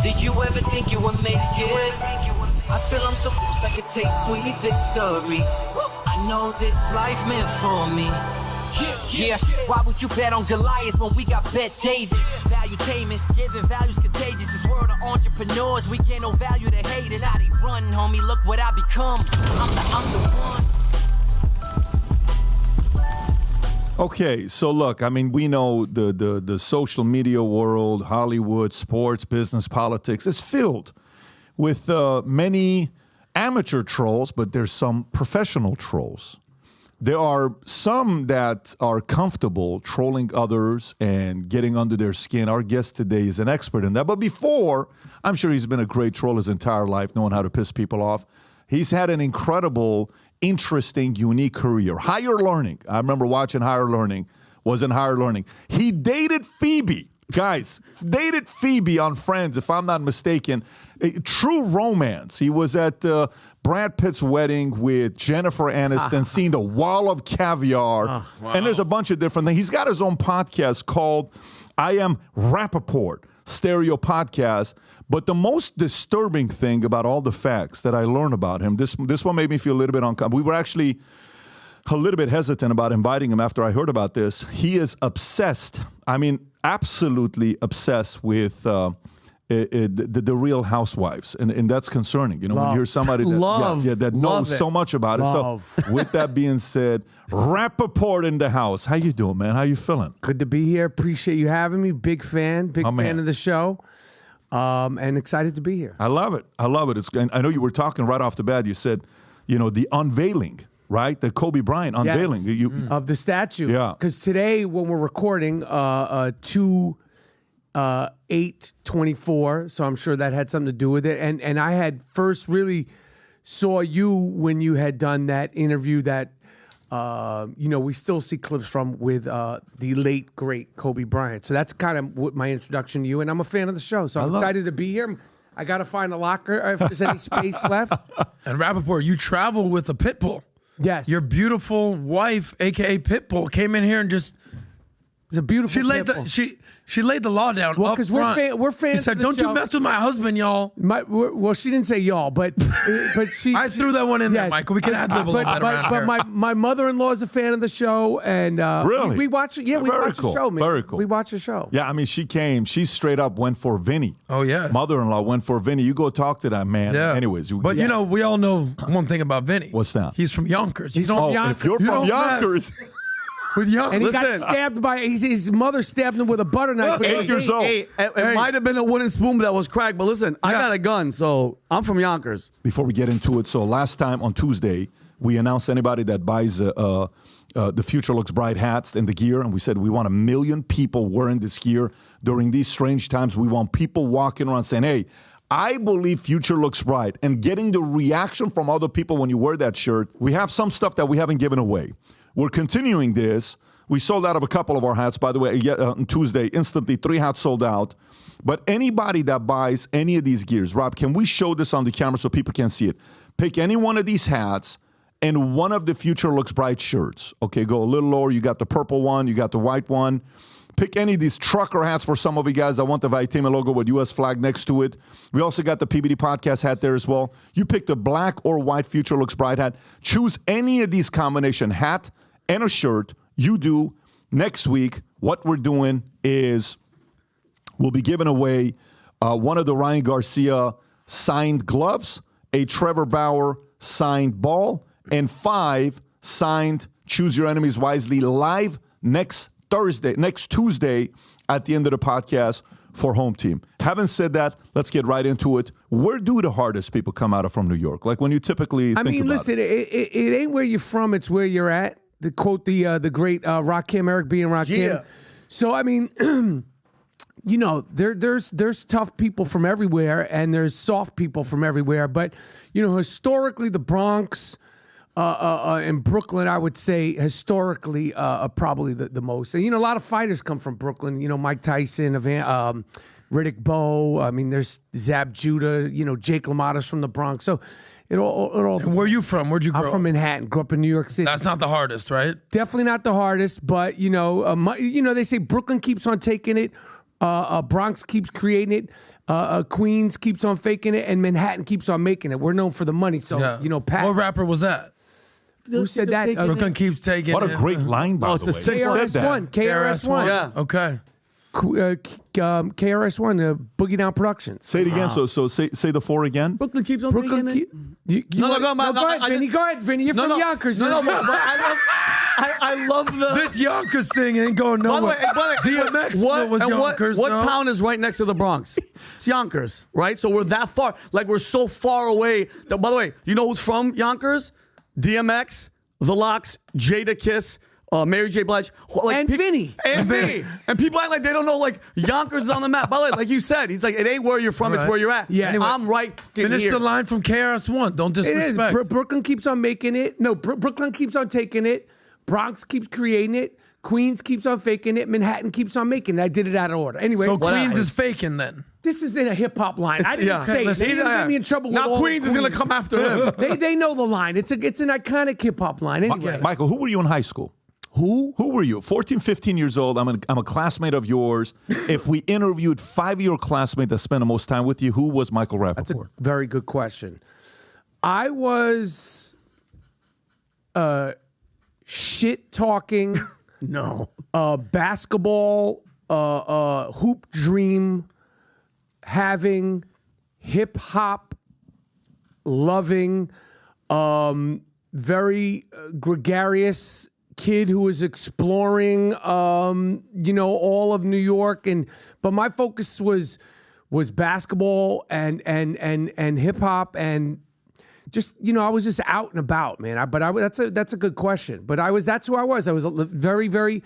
Did you ever think you would make it? I feel I'm so close I could taste sweet victory. I know this life meant for me. Yeah, why would you bet on Goliath when we got Bet David? Valuetainment, giving value's contagious. This world of entrepreneurs, we get no value to haters. How they run, homie, look what I become. I'm the one. Okay, so look, I mean, we know the social media world, Hollywood, sports, business, politics is filled with many amateur trolls, but there's some professional trolls. There are some that are comfortable trolling others and getting under their skin. Our guest today is an expert in that. But before, I'm sure he's been a great troll his entire life, knowing how to piss people off. He's had an incredible, interesting, unique career. Higher Learning. I remember watching Higher Learning. Was in Higher Learning. He dated Phoebe. Guys, dated Phoebe on Friends, if I'm not mistaken. A true romance. He was at Brad Pitt's wedding with Jennifer Aniston, seeing the wall of caviar. Wow. And there's a bunch of different things. He's got his own podcast called I Am Rapaport, stereo podcast. But the most disturbing thing about all the facts that I learned about him, this one made me feel a little bit uncomfortable. We were actually a little bit hesitant about inviting him after I heard about this. He is obsessed. I mean, absolutely obsessed with the Real Housewives, and that's concerning. You know, when you hear somebody that, that knows so much about it. So, with that being said, Rapaport in the house. How you doing, man? How you feeling? Good to be here. Appreciate you having me. Big fan of the show, and excited to be here. I love it. I love it. I know you were talking right off the bat. You said, you know, the unveiling. Right? The Kobe Bryant unveiling. Yes. Of the statue. Yeah. Because today, when we're recording, 2/8/24, so I'm sure that had something to do with it. And I had first really saw you when you had done that interview that, we still see clips from with the late, great Kobe Bryant. So that's kind of what my introduction to you. And I'm a fan of the show. So I'm excited to be here. I got to find a locker if there's any space left. And Rapaport, you travel with a pit bull. Yes. Your beautiful wife, a.k.a. Pitbull, came in here and just... It's a beautiful pitbull. She laid the law down up front. We're fans She said, of the don't show. You mess with my husband, y'all. Well, she didn't say y'all, but she... I threw that one in there, Michael. We can ad-lib a little bit around here. But my mother-in-law is a fan of the show, and really? we watch it. Yeah, we watch the show, man. Very cool. We watch the show. Yeah, I mean, she straight up went for Vinny. Oh, yeah. Mother-in-law went for Vinny. You go talk to that man. Yeah. Anyways. But, you know, we all know one thing about Vinny. What's that? He's from Yonkers. He's from Yonkers. If you're from Yonkers... With and he got stabbed by his mother stabbed him with a butter knife. 8 years old. It might have been a wooden spoon that was cracked, but listen, I got a gun, so I'm from Yonkers. Before we get into it, so last time on Tuesday, we announced anybody that buys the Future Looks Bright hats and the gear, and we said we want 1 million people wearing this gear during these strange times. We want people walking around saying, hey, I believe future looks bright, and getting the reaction from other people when you wear that shirt. We have some stuff that we haven't given away. We're continuing this. We sold out of a couple of our hats, by the way, on Tuesday. Instantly, 3 hats sold out. But anybody that buys any of these gears, Rob, can we show this on the camera so people can see it? Pick any one of these hats and one of the Future Looks Bright shirts. Okay, go a little lower. You got the purple one. You got the white one. Pick any of these trucker hats for some of you guys that want the Valuetainment logo with U.S. flag next to it. We also got the PBD podcast hat there as well. You pick the black or white Future Looks Bright hat. Choose any of these combination hat and a shirt. You do. Next week, what we're doing is we'll be giving away one of the Ryan Garcia signed gloves, a Trevor Bauer signed ball, and 5 signed Choose Your Enemies Wisely live next Tuesday at the end of the podcast for home team. Having said that, let's get right into it. Where do the hardest people come out of from New York? Like when you typically think about listen, it ain't where you're from, it's where you're at. To quote the great Rakim, Eric B. and Rakim. So, I mean, you know, there's tough people from everywhere and there's soft people from everywhere. But, you know, historically, the Bronx and Brooklyn, I would say, historically, are probably the most. And, you know, a lot of fighters come from Brooklyn. You know, Mike Tyson, Riddick Bowe. I mean, there's Zab Judah, you know, Jake LaMotta's from the Bronx. So, It all. And where are you from? Where'd you grow up? I'm from Manhattan. Grew up in New York City. That's not the hardest, right? Definitely not the hardest, but you know, they say Brooklyn keeps on taking it. Bronx keeps creating it. Queens keeps on faking it, and Manhattan keeps on making it. We're known for the money, so Pat. What rapper was that? Who said that? Brooklyn keeps taking What it. a great line, by the way. it's a Who said that? KRS-One. KRS-One. Yeah. Okay. KRS-One. Boogie Down Productions. Say it again. So say the 4 again. Brooklyn keeps on Brooklyn. taking it. Go ahead, Vinny. Go ahead, Vinny. You're from Yonkers. No, but I love the. This Yonkers thing ain't going By the nowhere. way, DMX was Yonkers. What no? town is right next to the Bronx? It's Yonkers, right? So we're that far. Like, we're so far away. That, by the way, you know who's from Yonkers? DMX, The Lox, Jada Kiss, Mary J. Blige. Like, And Vinny. And Vinny. And people act like they don't know, like, Yonkers is on the map. By the way, like you said, he's like, it ain't where you're from, it's Right. where you're at. Yeah. Anyway, I'm right Finish here. the line from KRS-One. Don't It is. disrespect. Brooklyn keeps on making it. No, Brooklyn keeps on taking it. Bronx keeps creating it. Queens keeps on faking it. Manhattan keeps on making it. I did it out of order. Anyway, So Queens is faking then. this is in a hip hop line. I didn't say it. They didn't get me in trouble with Now all Queens the is going to come after him. They know the line. It's an iconic hip hop line. Anyway, Michael, who were you in high school? who? Who were you? 14, 15 years old. I'm a classmate of yours. If we interviewed 5 of your classmates that spent the most time with you, who was Michael Rapaport? That's a very good question. I was shit talking. No. Basketball, hoop dream, having, hip hop, loving, very gregarious kid who was exploring, all of New York, but my focus was basketball and hip hop and. Just I was just out and about, man. That's a good question. But that's who I was. I was very, very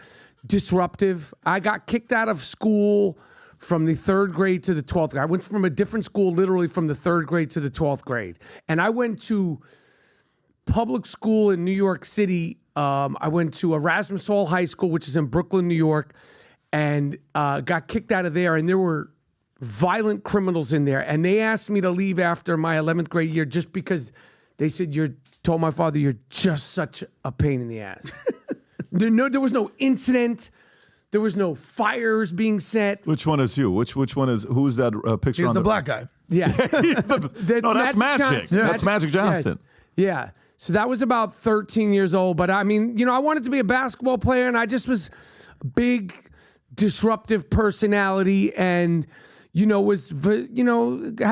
disruptive. I got kicked out of school from the 3rd grade to the 12th grade. I went from a different school, literally from the 3rd grade to the 12th grade, and I went to public school in New York City. I went to Erasmus Hall High School, which is in Brooklyn, New York, and got kicked out of there. And there were violent criminals in there, and they asked me to leave after my 11th grade year just because they said told my father you're just such a pain in the ass. There was no incident, there was no fires being set. Which one is you? Which one is who's that picture? He's on the black guy. Yeah, No, that's Magic. Johnson. That's Magic Johnson. Yes. Yeah. So that was about 13 years old, but I mean, I wanted to be a basketball player, and I just was a big disruptive personality, and had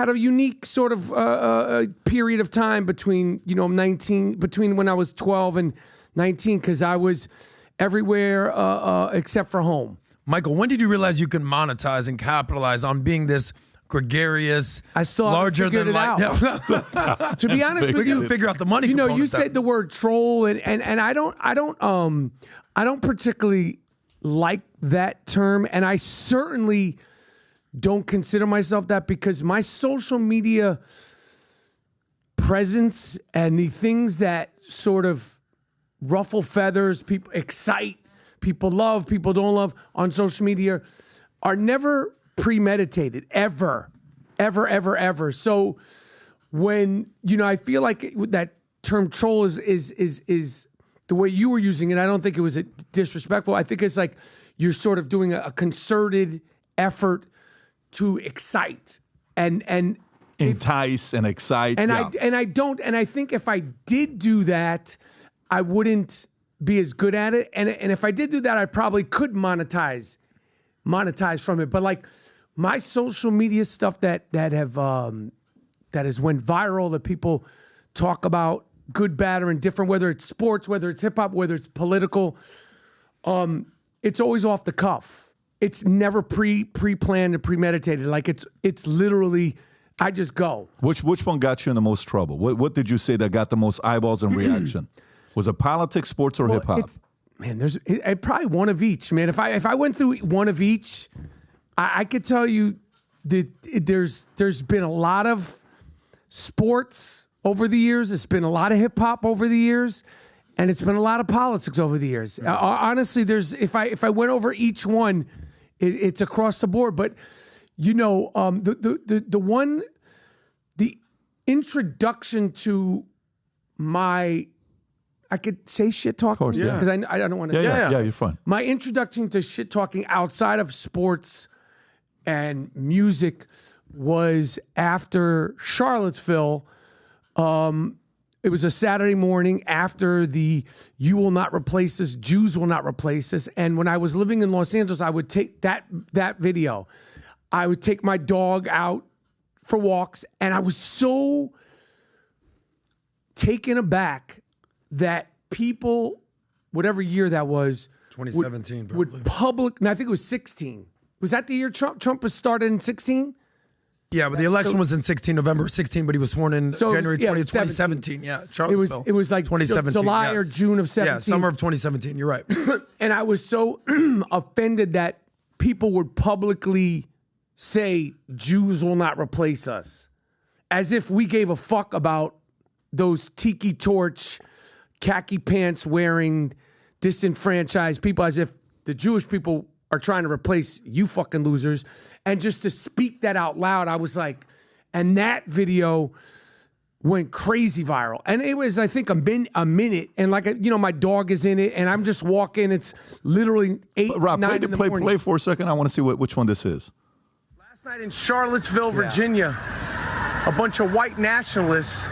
a unique sort of period of time between when I was 12 and 19, because I was everywhere except for home. Michael, when did you realize you could monetize and capitalize on being this gregarious, I still haven't larger figured than it life? out. To be honest with you, figure out the money. you component said the word troll, and I don't particularly like that term, and I certainly don't consider myself that, because my social media presence and the things that sort of ruffle feathers, people excite, people love, people don't love on social media are never premeditated, ever. So when, I feel like that term troll is the way you were using it, I don't think it was disrespectful. I think it's like you're sort of doing a concerted effort to excite and entice and excite. And I think if I did do that, I wouldn't be as good at it. And if I did do that, I probably could monetize from it. But like my social media stuff that has went viral, that people talk about, good, bad, or indifferent, whether it's sports, whether it's hip hop, whether it's political, it's always off the cuff. It's never pre-planned and premeditated. Like it's literally, I just go. Which one got you in the most trouble? What did you say that got the most eyeballs and reaction? Was it politics, sports, or hip hop? Man, there's probably one of each. Man, if I went through one of each, I could tell you that there's been a lot of sports over the years. It's been a lot of hip hop over the years. And it's been a lot of politics over the years. Honestly, if I went over each one, it's across the board. But the introduction to my, I could say shit talk, of course, yeah, because I don't want to. Yeah, you're fine. My introduction to shit talking outside of sports and music was after Charlottesville. It was a Saturday morning after the "You Will Not Replace Us, Jews Will Not Replace Us." And when I was living in Los Angeles, I would take that video. I would take my dog out for walks, and I was so taken aback that people, whatever year that was, 2017 no, I think it was 16. Was that the year Trump was started in 16? Yeah, but the election was in 16, November 16, but he was sworn in January 20th, 2017. Yeah, Charlottesville. It was like 2017, July yes. or June of 17. Yeah, summer of 2017. You're right. And I was so offended that people would publicly say Jews will not replace us, as if we gave a fuck about those tiki torch, khaki pants wearing, disenfranchised people, as if the Jewish people are trying to replace you fucking losers. And just to speak that out loud, I was like, and that video went crazy viral. And it was, I think, a minute. And like, my dog is in it, and I'm just walking. It's literally 8, Rob, 9 in the morning. play for a second. I want to see which one this is. Last night in Charlottesville, Virginia, a bunch of white nationalists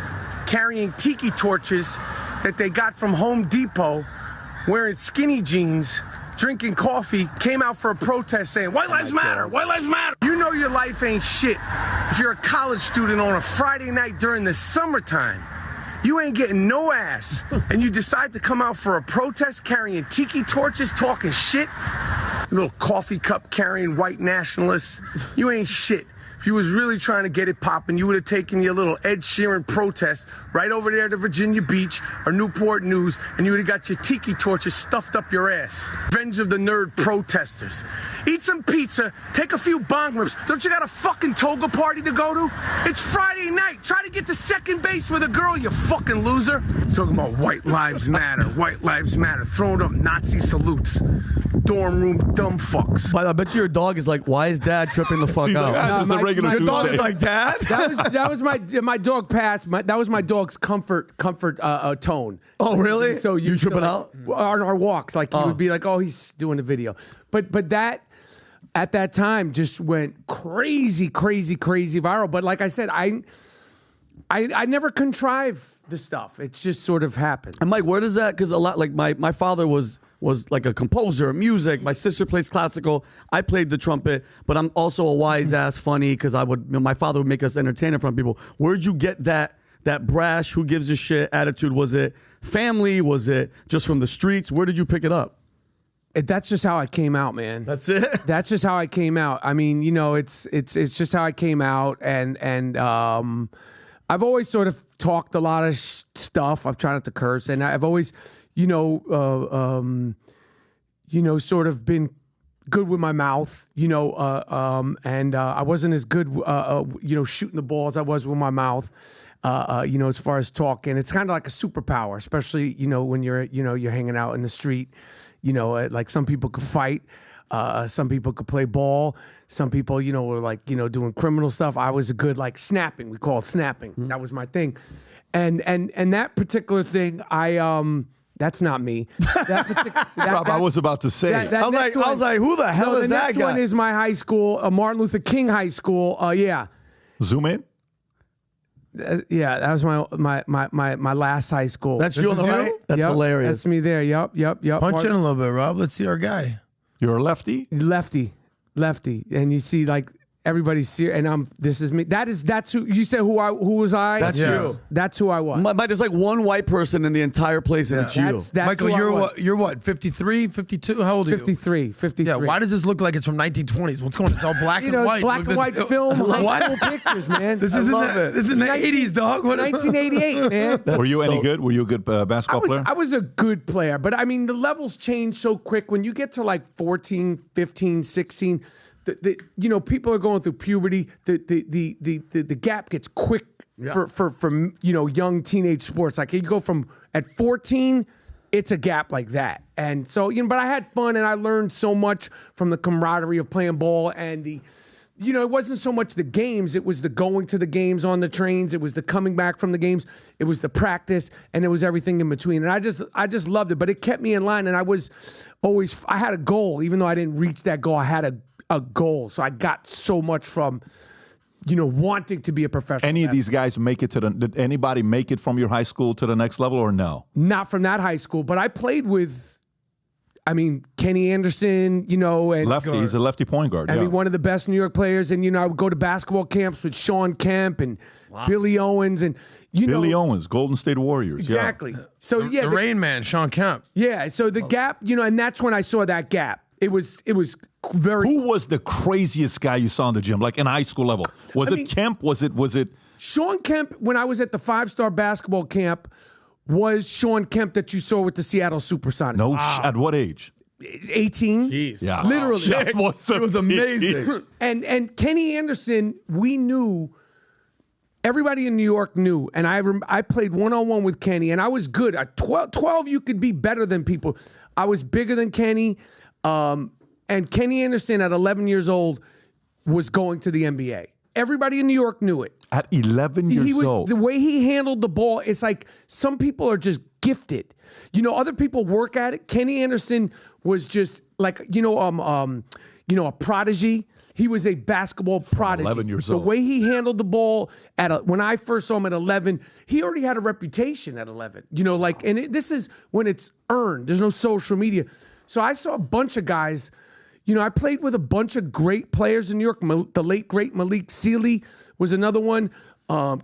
carrying tiki torches that they got from Home Depot, wearing skinny jeans, drinking coffee, came out for a protest saying, "White lives matter, white lives matter." You know your life ain't shit if you're a college student on a Friday night during the summertime. You ain't getting no ass, and you decide to come out for a protest carrying tiki torches, talking shit. Little coffee cup carrying white nationalists. You ain't shit. If you was really trying to get it popping, you would have taken your little Ed Sheeran protest right over there to Virginia Beach or Newport News, and you would have got your tiki torches stuffed up your ass. Revenge of the nerd protesters. Eat some pizza, take a few bong rips. Don't you got a fucking toga party to go to? It's Friday night. Try to get to second base with a girl, you fucking loser. Talking about white lives matter, white lives matter. Throwing up Nazi salutes. Dorm room dumb fucks. But I bet you your dog is like, why is dad tripping the fuck out? This is a regular Your dog Tuesday. is like, Dad? That was my dog passed. That was my dog's comfort tone. Oh, really? So you tripping out? Our walks, like he would be like, "Oh, he's doing a video," but that at that time just went crazy viral. But like I said, I never contrive the stuff. It's just sort of happened. And Mike, where does that? Because a lot, like my father was like a composer of music. My sister plays classical. I played the trumpet, but I'm also a wise ass funny because my father would make us entertain in front of people. Where'd you get that brash, who gives a shit attitude? Was it family? Was it just from the streets? Where did you pick it up? That's just how I came out, man. That's it. That's just how I came out. I mean, it's just how I came out, and I've always sort of talked a lot of stuff. I've tried not to curse, and I've always, sort of been good with my mouth, and I wasn't as good, shooting the ball as I was with my mouth, as far as talking. It's kind of like a superpower, especially, when you're hanging out in the street, like some people could fight. Some people could play ball. Some people, were like, doing criminal stuff. I was a good, like, snapping. We call it snapping. Mm-hmm. That was my thing. And that particular thing, that's not me. Rob, I was about to say. I was like, who the hell is that guy? The next one is my high school, Martin Luther King High School. Yeah. Zoom in. Yeah, that was my last high school. That's you on the right? That's hilarious. That's me there. Yep. Punch in a little bit, Rob. Let's see our guy. You're a lefty? Lefty. And you see, like, everybody's here, and this is me. That's who you said. Who was I? That's you. That's who I was. But there's like one white person in the entire place, and it's you. That's Michael, you're what, 53, 52? How old are you? 53. Yeah, why does this look like it's from 1920s? What's going on? It's all black and white. Black and white film, high school pictures, man. This is in the 80s, dog. 1988, man. Were you any good? Were you a good basketball player? I was a good player, but I mean, the levels change so quick. When you get to like 14, 15, 16, people are going through puberty. The gap gets quick for young teenage sports. Like you go from at 14, it's a gap like that. And so but I had fun and I learned so much from the camaraderie of playing ball and it wasn't so much the games. It was the going to the games on the trains. It was the coming back from the games. It was the practice, and it was everything in between. And I just loved it. But it kept me in line, and I had a goal. Even though I didn't reach that goal, I a goal. So I got so much from, wanting to be a professional. Any of these guys make it did anybody make it from your high school to the next level or no? Not from that high school, but I played with, Kenny Anderson, and Lefty. He's a lefty point guard. one of the best New York players. And, I would go to basketball camps with Sean Kemp and Billy Owens and, Billy Owens, Golden State Warriors. Exactly. So, the Rain Man, Sean Kemp. Yeah. So the gap, and that's when I saw that gap. It was very. Who was the craziest guy you saw in the gym, like in high school level? Was it Kemp? Was it Sean Kemp? When I was at the 5-star basketball camp, was Sean Kemp that you saw with the Seattle Supersonics? No. At what age? 18. Jeez. Yeah, Literally. It was amazing. and Kenny Anderson, we knew. Everybody in New York knew, and I played one-on-one with Kenny, and I was good. At 12, you could be better than people. I was bigger than Kenny. And Kenny Anderson at 11 years old was going to the NBA. Everybody in New York knew it. At 11 years old. The way he handled the ball, it's like some people are just gifted. Other people work at it. Kenny Anderson was just like, a prodigy. He was a basketball prodigy. 11 years the old. The way he handled the ball when I first saw him at 11, he already had a reputation at 11. This is when it's earned. There's no social media. So I saw a bunch of guys. I played with a bunch of great players in New York. The late, great Malik Sealy was another one.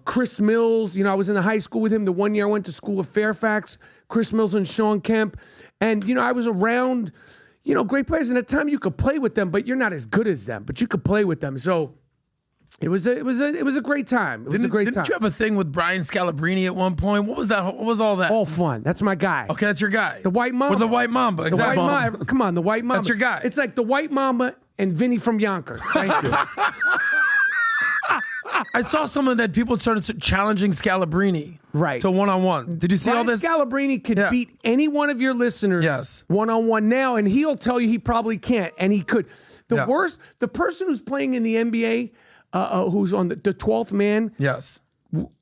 Chris Mills, I was in the high school with him. The 1 year I went to school at Fairfax. Chris Mills and Sean Kemp. And, I was around, great players. And at the time you could play with them, but you're not as good as them. But you could play with them. So it was a great time. It was a great time. Didn't you have a thing with Brian Scalabrine at one point? What was that? What was all that? All fun. That's my guy. Okay, that's your guy. The White Mamba. Or the White Mamba, exactly. The White Mamba. Come on, the White Mamba. That's your guy. It's like the White Mamba and Vinny from Yonkers. Thank you. I saw someone that people started challenging Scalabrine to one-on-one. Did you see all this? Scalabrine could beat any one of your listeners one-on-one now, and he'll tell you he probably can't, and he could. The person who's playing in the NBA, who's on the 12th man,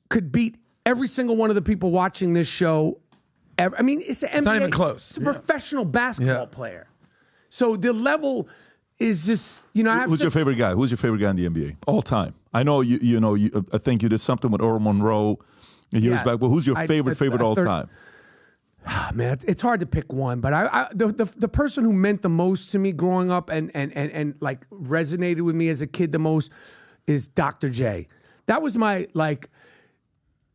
could beat every single one of the people watching this show. It's the NBA. It's not even close. It's a professional basketball player. So the level is just, Who's your favorite guy? Who's your favorite guy in the NBA all time? I know I think you did something with Earl Monroe years back, but who's your favorite all time? Man, it's hard to pick one, but the person who meant the most to me growing up and like resonated with me as a kid the most is Dr. J. That was my,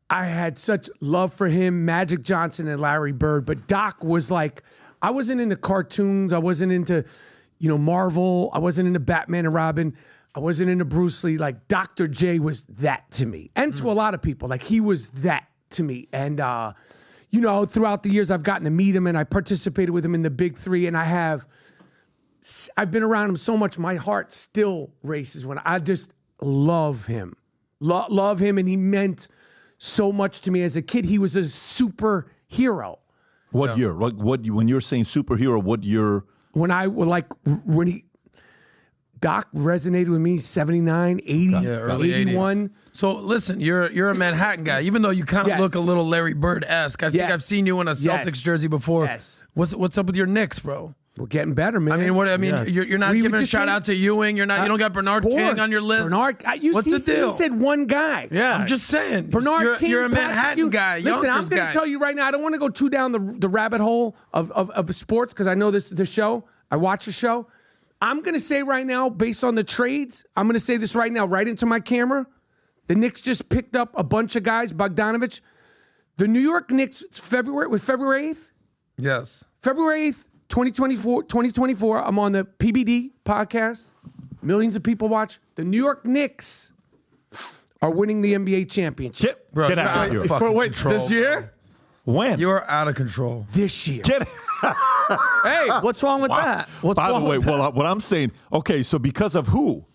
I had such love for him, Magic Johnson and Larry Bird, but Doc was like, I wasn't into cartoons. I wasn't into, Marvel. I wasn't into Batman and Robin. I wasn't into Bruce Lee. Like, Dr. J was that to me. And to a lot of people. Like, he was that to me. And, throughout the years, I've gotten to meet him, and I participated with him in the Big Three, and I've been around him so much, my heart still races when I just love him. Love him, and he meant so much to me as a kid. He was a superhero. What year? Like when you're saying superhero, what year? Doc resonated with me 79, 80, early 80s. 81. So listen, you're a Manhattan guy, even though you kind of look a little Larry Bird-esque. I think I've seen you in a Celtics jersey before. Yes. What's up with your Knicks, bro? We're getting better, man. You're not giving a shout out to Ewing. You don't got Bernard King on your list. What's the deal? He said one guy. Yeah, I'm just saying. Bernard King. You're a Manhattan guy. Listen, I'm going to tell you right now. I don't want to go too down the rabbit hole of sports because I know the show. I watch the show. I'm going to say right now, based on the trades, I'm going to say this right now, right into my camera. The Knicks just picked up a bunch of guys. Bogdanovich. The New York Knicks. February 8th. Yes. February 8th. 2024, I'm on the PBD podcast. Millions of people watch. The New York Knicks are winning the NBA championship. Bro, get out of here. Wait, this year? When? You're out of control. This year. Hey, what's wrong with that? By the way, what I'm saying, okay, so because of who?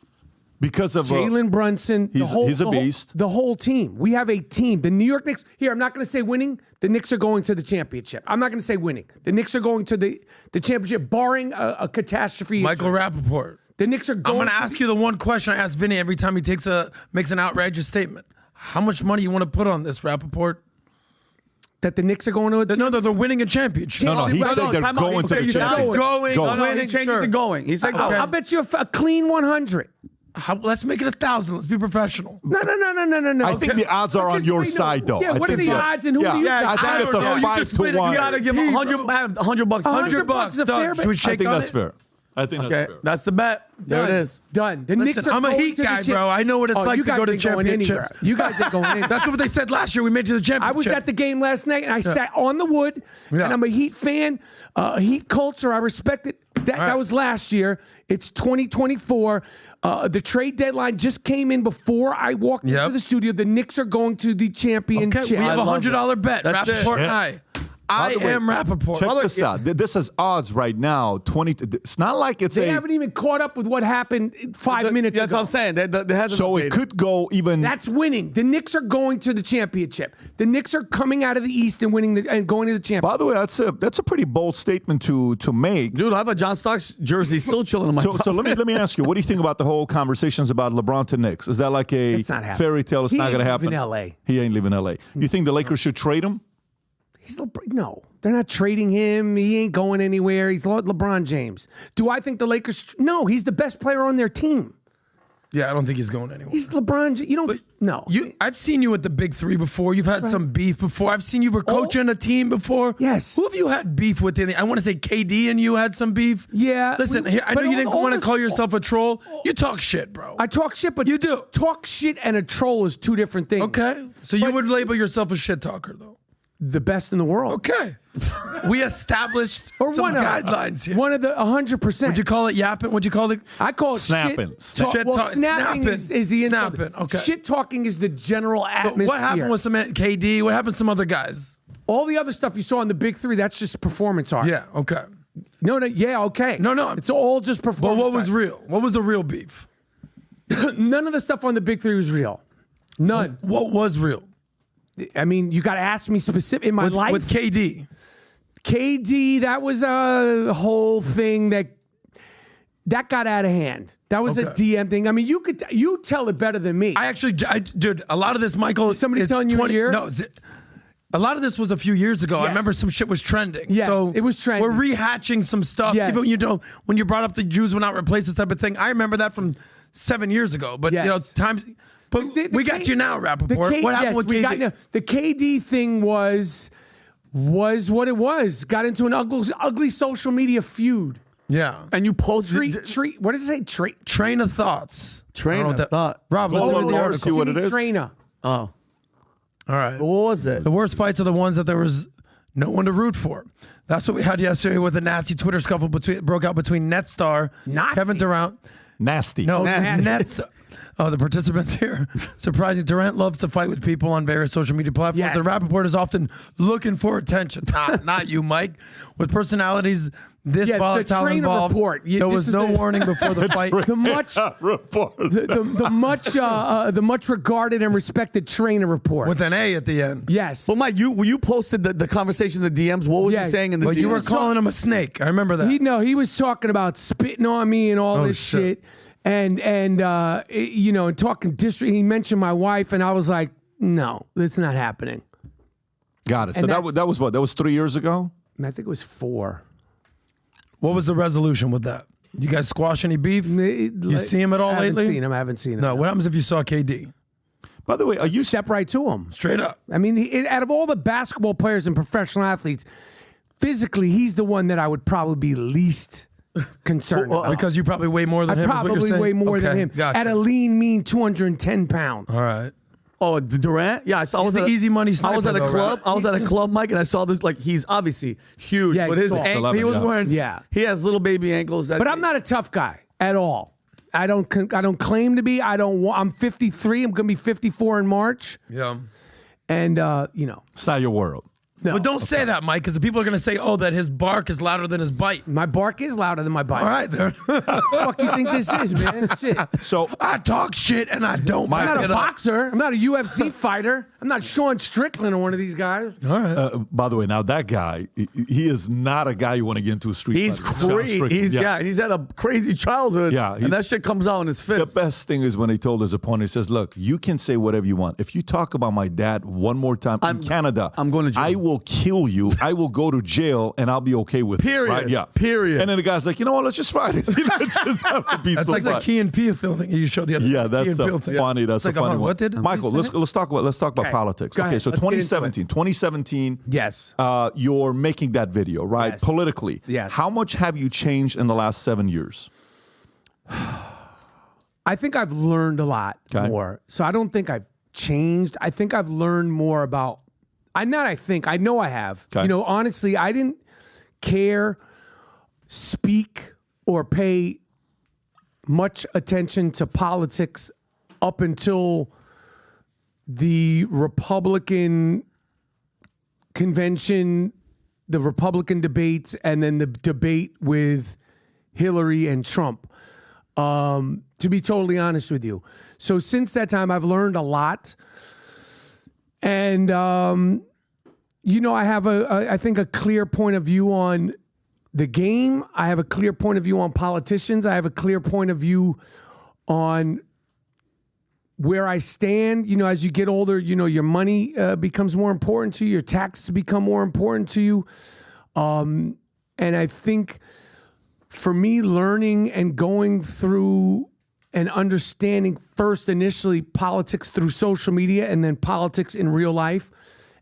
Because of Jalen Brunson, he's a beast. The whole team. We have a team. The New York Knicks. Here, I'm not going to say winning. The Knicks are going to the championship. I'm not going to say winning. The Knicks are going to the championship, barring a catastrophe. Michael Rapaport. The Knicks are going. I'm going to ask you the one question I ask Vinny every time he makes an outrageous statement. How much money you want to put on this, Rapaport? That the Knicks are going to a No, they're winning a championship. No, he said they're time out. going to the He said championship. going. No, he winning. changed it to going. He said going. I'll bet you a clean 100. Let's make it 1,000. Let's be professional. No. I think the odds are on your side, though. Yeah, I what are think the that- odds and who do you Yeah, I got? think it's don't know. a You 5 just to win it. 1. You got to give him $100 bucks. $100 bucks is a fair bet. Should we I shake think on that's it? fair. I think Okay, that's fair. that's the bet. There it is. Done. The Knicks Listen, are I'm a going Heat to the guy, cha- bro. I know what it's like you to guys go to ain't going championships. anywhere. You guys ain't going in. That's what they said last year. We made it to the championship. I was at the game last night, and I sat on the wood, Yeah. and I'm a Heat fan. Heat culture, I respect it. That was last year. It's 2024. The trade deadline just came in before I walked into the studio. The Knicks are going to the championship. Okay, we have a $100 bet. That's it. Rappaport and I. I the way, am Rappaport. Check this out. This is odds right now. 20. It's not like it's They a. haven't even caught up with what happened 5 minutes That's ago. what I'm saying. They hasn't So it updated. could go even. That's winning. The Knicks are going to the championship. The Knicks are coming out of the East and winning and going to the championship. By the way, that's a pretty bold statement to make. Dude, I have a John Starks jersey still chilling in my So let me ask you, what do you think about the whole conversations about LeBron to Knicks? Is that like a It's not happening. fairy tale? It's He not going to ain't happen. leaving LA. He ain't leaving LA. Do you think the Lakers should trade him? No, they're not trading him. He ain't going anywhere. He's LeBron James. Do I think the Lakers? No, he's the best player on their team. Yeah, I don't think he's going anywhere. He's LeBron. You don't. No. I've seen you at the Big Three before. You've had some beef before. I've seen you were coaching a team before. Yes. Who have you had beef with? I want to say KD and you had some beef. Yeah. Listen, here, I know you didn't want to call yourself a troll. You talk shit, bro. I talk shit, but You do. Talk shit and a troll is two different things. Okay. So you would label yourself a shit talker, though. The best in the world. Okay. We established Or some one of guidelines here. One of the 100%. Would you call it yapping? Would you call it? I call it Snapping. Shit, snapping Snapping. is the insult. Snapping, okay. Shit talking is the general But atmosphere. what happened with some KD? What happened to some other guys? all the other stuff you saw in the Big Three? That's just performance art. Yeah. Okay. No. Yeah. Okay. No. It's all just But performance. what was art. real? What was the real beef? None of the stuff on the Big Three was real. None. What was real? I mean, you got to ask me specific in my life. With KD. KD, that was a whole thing that got out of hand. That was a Okay. DM thing. I mean, you tell it better than me. Dude, a lot of this, Michael. Is somebody is telling you a year? No, a lot of this was a few years ago. I Yes. remember some shit was trending. Yes, so it was trending. We're rehatching some stuff. Yes. Even when you brought up the Jews will not replace this type of thing. I remember that from 7 years ago. But Yes. times. But we got you now, Rapaport. What happened with KD? The KD thing was what it was. Got into an ugly social media feud. Yeah. And you posted Treat. What does it say? Train of thoughts. Train I don't know of that- thought. Rob, let's Go read on, the Laura, article. see what it is. Trainer. Oh, All right. what was it? The worst fights are the ones that there was no one to root for. That's what we had yesterday with the nasty Twitter scuffle broke out between Net star Nazi? Kevin Durant. Nasty. No, Nasty. Net star. Oh, the participants here. Surprising. Durant loves to fight with people on various social media platforms. Yes. And Rapaport is often looking for attention. Not you, Mike. With personalities this Yeah, the volatile trainer involved, report. there This was is no the- warning before the fight. The much Report. the much regarded and respected trainer report. With an A at the end. Yes. Well, Mike, you posted the conversation in the DMs. What was Yeah. he saying in the But DMs? you were calling him a snake. I remember that. He was talking about spitting on me and all Oh, this shit. shit, and and talking disrespect. He mentioned my wife, and I was like, no, it's not happening. Got it. So And that was what? That was 3 years ago? I think it was 4. What was the resolution with that? You guys squash any beef? You see him at all I haven't lately? seen him. I haven't seen him. No. What happens if you saw KD? By the way, are you Step right to him. Straight up. I mean, out of all the basketball players and professional athletes, physically, he's the one that I would probably be least concerned about. Because you probably weigh more than I him. is what you're probably saying? weigh more than Okay, him. Gotcha. At a lean, mean 210 pounds. All right. Oh, the Durant? Yeah, I was the at easy money I was sniper, at a though, club. right? I was at a club, Mike, and I saw this. Like, he's obviously huge, Yeah, but he's his tall. ankle, he was 11, wearing. yeah. He has little baby ankles. But I'm not a tough guy at all. I don't claim to be. I'm 53. I'm going to be 54 in March. Yeah. And, it's not your world? no. But don't say that, Mike, because the people are going to say, oh, that his bark is louder than his bite. My bark is louder than my bite. All right, there. What the fuck you think this is, man? Shit. So I talk shit and I don't I'm back not it a up. boxer. I'm not a UFC fighter. I'm not Sean Strickland or one of these guys. All right. by the way, now that guy, he is not a guy you want to get into a street He's fight with. crazy. Sean He's Strickland. he's had a crazy childhood. Yeah, and that shit comes out in his The fist. best thing is when he told his opponent, he says, look, you can say whatever you want. If you talk about my dad one more time in Canada, I'm going to jail. I will kill you. I will go to jail, and I'll be okay with it. Right? Yeah. Period. And then the guy's like, you know what? Let's just fight it. Just have a peaceful That's like fight. the Key and Peele thing you showed the other day. Yeah, that's Key and a Peele thing. funny. That's It's a like, funny one. what did Michael, let's talk about politics. Go Okay, ahead. so Let's get into 2017. 2017. Yes. You're making that video, right? Yes. Politically. Yes. How much have you changed in the last 7 years? I think I've learned a lot more. So I don't think I've changed. I think I've learned more about. I know I have. Okay. You know, honestly, I didn't care, speak, or pay much attention to politics up until the Republican convention, the Republican debates, and then the debate with Hillary and Trump. To be totally honest with you. So since that time, I've learned a lot. And, you know, I have I think a clear point of view on the game. I have a clear point of view on politicians. I have a clear point of view on where I stand. You know, as you get older, you know, your money becomes more important to you. Your taxes become more important to you. And I think for me, learning and going through and understanding first initially politics through social media and then politics in real life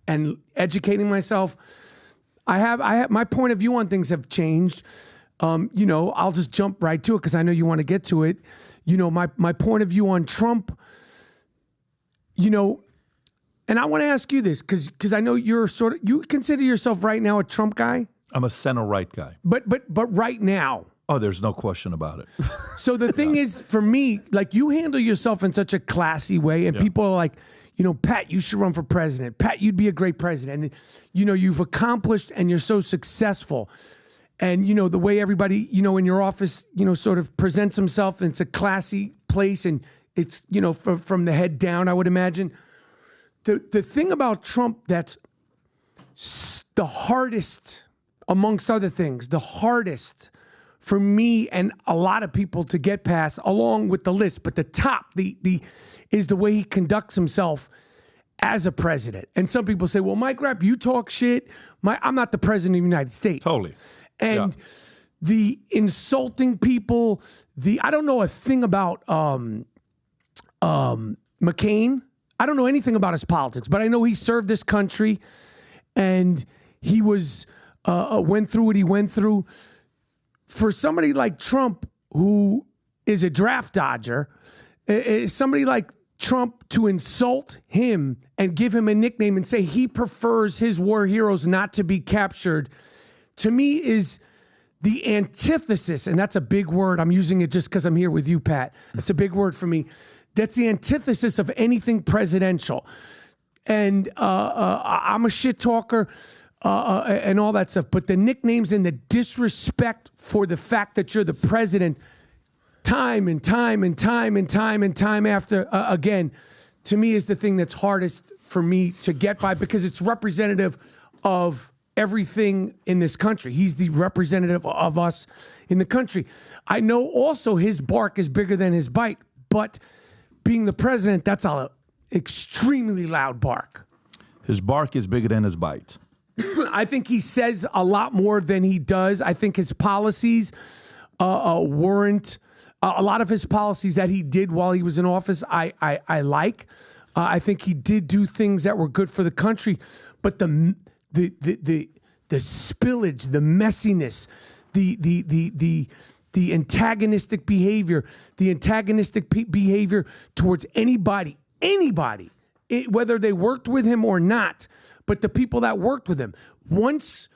and educating myself, I have my point of view on things have changed. You know, I'll just jump right to it because I know you want to get to it. You know, my point of view on Trump, you know, and I want to ask you this because I know you're you consider yourself right now a Trump guy? I'm a center-right guy. But right now. Oh, there's no question about it. So the thing is, for me, like you handle yourself in such a classy way, and people are like, you know, Pat, you should run for president. Pat, you'd be a great president. And, you know, you've accomplished and you're so successful. And, you know, the way everybody, you know, in your office, you know, sort of presents himself, and it's a classy place, and it's, you know, from the head down, I would imagine. The thing about Trump that's the hardest, amongst other things, the hardest for me and a lot of people to get past, along with the list, but the top, is the way he conducts himself as a president. And some people say, well, Mike Rapp, you talk shit. I'm not the president of the United States. Totally. And the insulting people, I don't know a thing about McCain. I don't know anything about his politics, but I know he served this country and he was went through what he went through. For somebody like Trump, who is a draft dodger, somebody like Trump to insult him and give him a nickname and say he prefers his war heroes not to be captured, to me is the antithesis, and that's a big word. I'm using it just because I'm here with you, Pat. It's a big word for me. That's the antithesis of anything presidential. And I'm a shit talker. And all that stuff. But the nicknames and the disrespect for the fact that you're the president time and time after, again, to me is the thing that's hardest for me to get by because it's representative of everything in this country. He's the representative of us in the country. I know also his bark is bigger than his bite, but being the president, that's an extremely loud bark. His bark is bigger than his bite. I think he says a lot more than he does. I think his policies warrant a lot of his policies that he did while he was in office. I like. I think he did do things that were good for the country, but the spillage, the messiness, the antagonistic behavior, behavior towards anybody, whether they worked with him or not. But the people that worked with him, once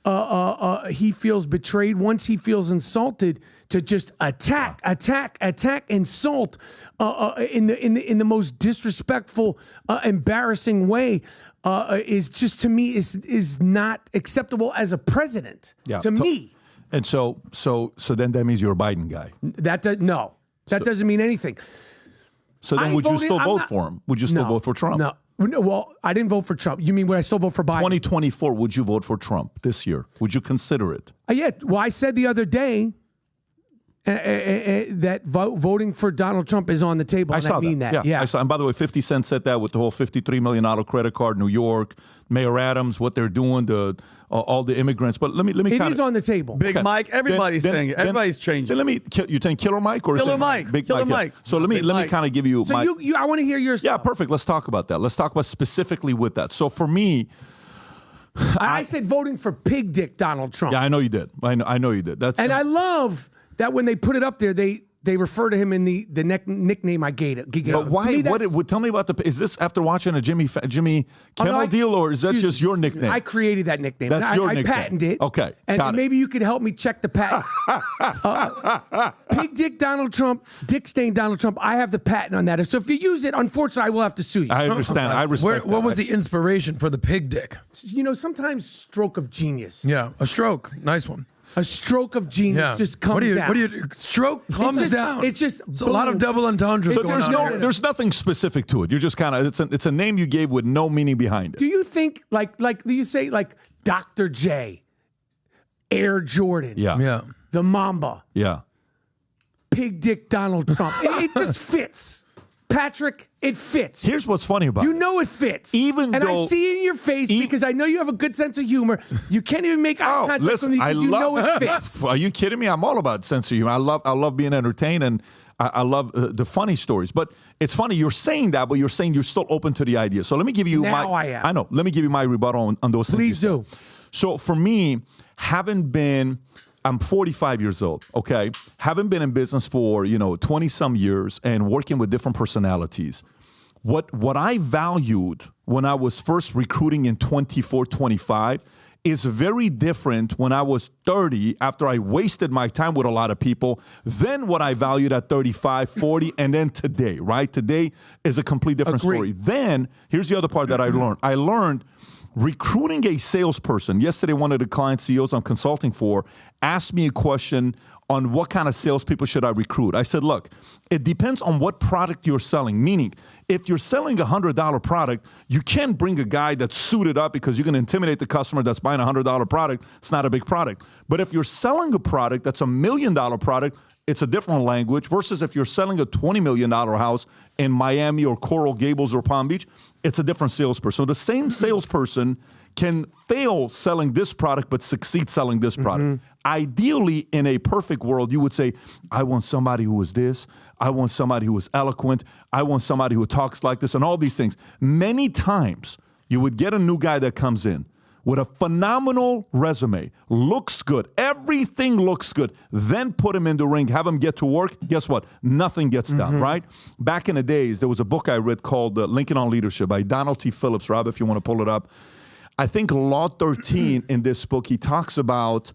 he feels betrayed, once he feels insulted, to just attack, insult in the most disrespectful, embarrassing way is just, to me, is not acceptable as a president. Yeah. To me. And so then that means you're a Biden guy. That doesn't mean anything. So then would you still vote for him? Would you still vote for Trump? No. Well, I didn't vote for Trump. You mean would I still vote for Biden? 2024, would you vote for Trump this year? Would you consider it? Yeah. Well, I said the other day, that voting for Donald Trump is on the table. I saw that. Yeah, I saw. And by the way, 50 Cent said that with the whole $53 million credit card, New York, Mayor Adams, what they're doing, all the immigrants. But let me. It is on the table. Big Mike, everybody's saying it. Everybody's changing. Then you think Killer Mike or Killer Mike? Big Killer Mike. Mike. So let me kind of give you. So I want to hear your stuff. Yeah, perfect. Let's talk about that. Let's talk about specifically with that. So for me, I said voting for Pig Dick Donald Trump. Yeah, I know you did. I know you did. I love that when they put it up there, they refer to him in the nickname I gave it. But why? Tell me about is this after watching a Jimmy Kimmel deal, or is that just your nickname? I created that nickname. That's your nickname. I patented it. Okay, and maybe you could help me check the patent. Pig Dick Donald Trump, Dick Stain Donald Trump. I have the patent on that. So if you use it, unfortunately, I will have to sue you. I understand. I respect. What was the inspiration for the pig dick? Sometimes stroke of genius. Yeah, a stroke. Nice one. A stroke of genius just comes down. What do you stroke comes down? It's just a lot of double entendres. So going on there's nothing specific to it. You're just kind of it's a name you gave with no meaning behind it. Do you think like do you say like Dr. J, Air Jordan, Yeah. the Mamba, Yeah. Pig Dick Donald Trump? it just fits. Patrick, it fits. Here's what's funny about it. You know it fits. And I see it in your face because I know you have a good sense of humor. You can't even make eye contact with me because you know it fits. Are you kidding me? I'm all about sense of humor. I love being entertained, and I love the funny stories. But it's funny, you're saying that, but you're saying you're still open to the idea. So let me give you I am. I know. Let me give you my rebuttal on those things. Please do. So for me, I'm 45 years old, okay? Haven't been in business for, 20-some years and working with different personalities. What I valued when I was first recruiting in 24, 25 is very different when I was 30 after I wasted my time with a lot of people than what I valued at 35, 40, and then today, right? Today is a complete different story. Then, here's the other part that I learned. I learned recruiting a salesperson. Yesterday, one of the client CEOs I'm consulting for asked me a question on what kind of salespeople should I recruit. I said, look, it depends on what product you're selling. Meaning, if you're selling a $100 product, you can't bring a guy that's suited up because you're going to intimidate the customer that's buying a $100 product. It's not a big product. But if you're selling a product that's $1 million product, it's a different language versus if you're selling a $20 million house in Miami or Coral Gables or Palm Beach, it's a different salesperson. So the same salesperson can fail selling this product but succeed selling this product. Ideally, in a perfect world, you would say, I want somebody who is this. I want somebody who is eloquent. I want somebody who talks like this and all these things. Many times, you would get a new guy that comes in with a phenomenal resume, looks good, everything looks good, then put him in the ring, have him get to work, guess what? Nothing gets done, right? Back in the days, there was a book I read called Lincoln on Leadership by Donald T. Phillips, Rob, if you want to pull it up. I think Law 13 in this book, he talks about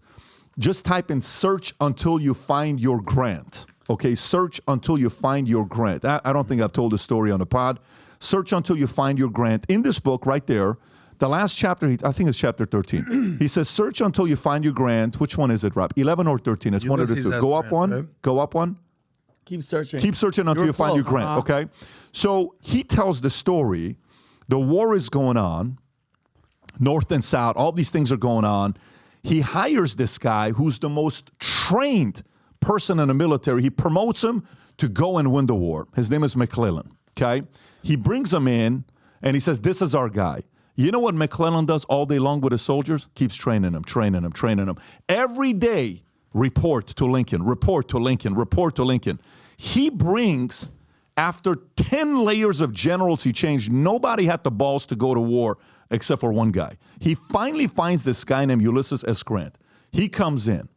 just type in search until you find your grant. Okay, search until you find your grant. I don't think I've told this story on the pod. Search until you find your grant. In this book right there, the last chapter, I think it's chapter 13. He says, search until you find your grant. Which one is it, Rob? 11 or 13? It's one of the two. Go up one. Right? Go up one. Keep searching. Keep searching until you find your grant, okay? So he tells the story. The war is going on, North and South. All these things are going on. He hires this guy who's the most trained person in the military. He promotes him to go and win the war. His name is McClellan, okay? He brings him in, and he says, this is our guy. You know what McClellan does all day long with his soldiers? Keeps training them, training them, training them. Every day, report to Lincoln, report to Lincoln, report to Lincoln. He brings, after 10 layers of generals he changed, nobody had the balls to go to war except for one guy. He finally finds this guy named Ulysses S. Grant. He comes in,